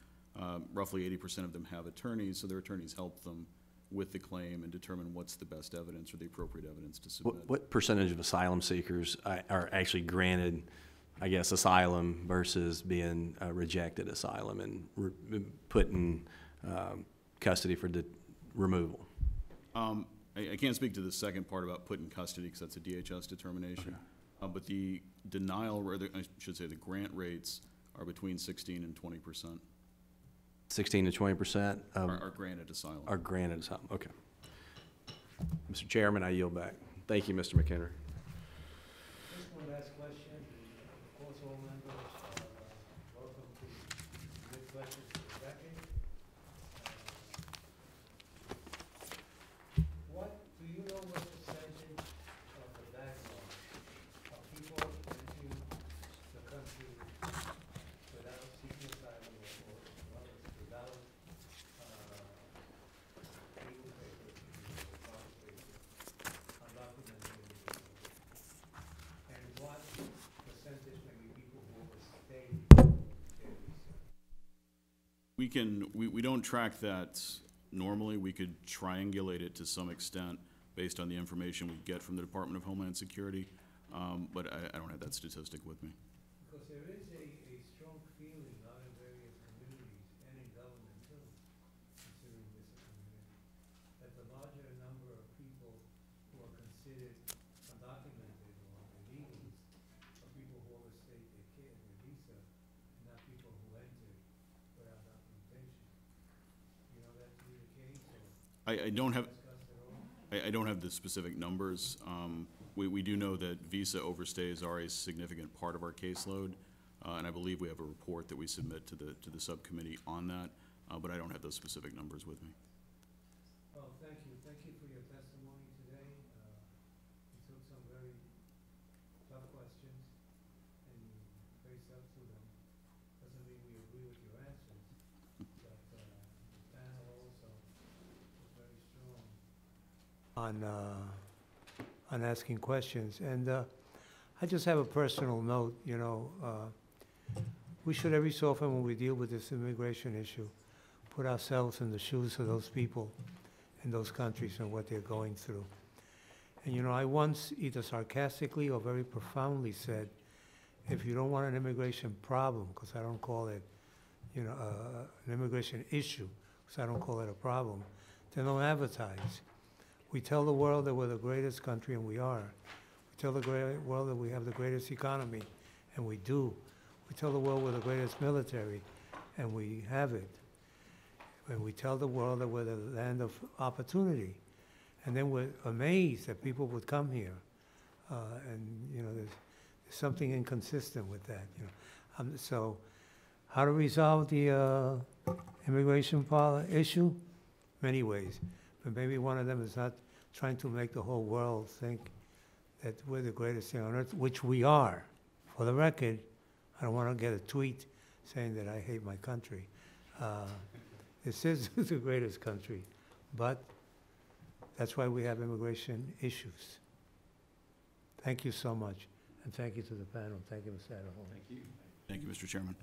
roughly 80% of them have attorneys, so their attorneys help them with the claim and determine what's the best evidence or the appropriate evidence to submit. What percentage of asylum seekers are actually granted, I guess, asylum versus being rejected asylum and put in custody for removal? I can't speak to the second part about put in custody because that's a DHS determination. Okay. But the denial, or I should say the grant rates are between 16 and 20%. 16 to 20% are granted asylum. Are granted asylum, okay. Mr. Chairman, I yield back. Thank you, Mr. McHenry. Just one last question. Of course, all members are welcome to submit questions to the record. What do you know what percentage of the backlog of people entering the country without seeking asylum or without legal papers, undocumented, and what percentage maybe people who overstay their visa? We don't track that normally. We could triangulate it to some extent based on the information we get from the Department of Homeland Security, but I don't have that statistic with me. Because there is a strong feeling out in various communities and in government too, considering this a community, that the larger number of people who are considered undocumented or illegals are people who overstayed their visa, not people who entered without documentation. You know that to be the case, or I don't have. discussed at all? I don't have the specific numbers. We do know that visa overstays are a significant part of our caseload, and I believe we have a report that we submit to the subcommittee on that, but I don't have those specific numbers with me. Well, thank you. Thank you for your testimony today. You took some very tough questions and you faced up to them. Doesn't mean we agree with your answers, but the panel also was very strong on asking questions. And I just have a personal note, you know, we should every so often when we deal with this immigration issue, put ourselves in the shoes of those people in those countries and what they're going through. And you know, I once either sarcastically or very profoundly said, if you don't want an immigration problem, because I don't call it, you know, an immigration issue, because I don't call it a problem, then don't advertise. We tell the world that we're the greatest country, and we are. We tell the world that we have the greatest economy, and we do. We tell the world we're the greatest military, and we have it. And we tell the world that we're the land of opportunity. And then we're amazed that people would come here. And, you know, there's something inconsistent with that, you know. So how to resolve the immigration issue? Many ways. But maybe one of them is not trying to make the whole world think that we're the greatest thing on earth, which we are. For the record, I don't want to get a tweet saying that I hate my country. This is the greatest country, but that's why we have immigration issues. Thank you so much, and thank you to the panel. Thank you, Mr. Adderholm. Thank you. Thank you, Mr. Chairman.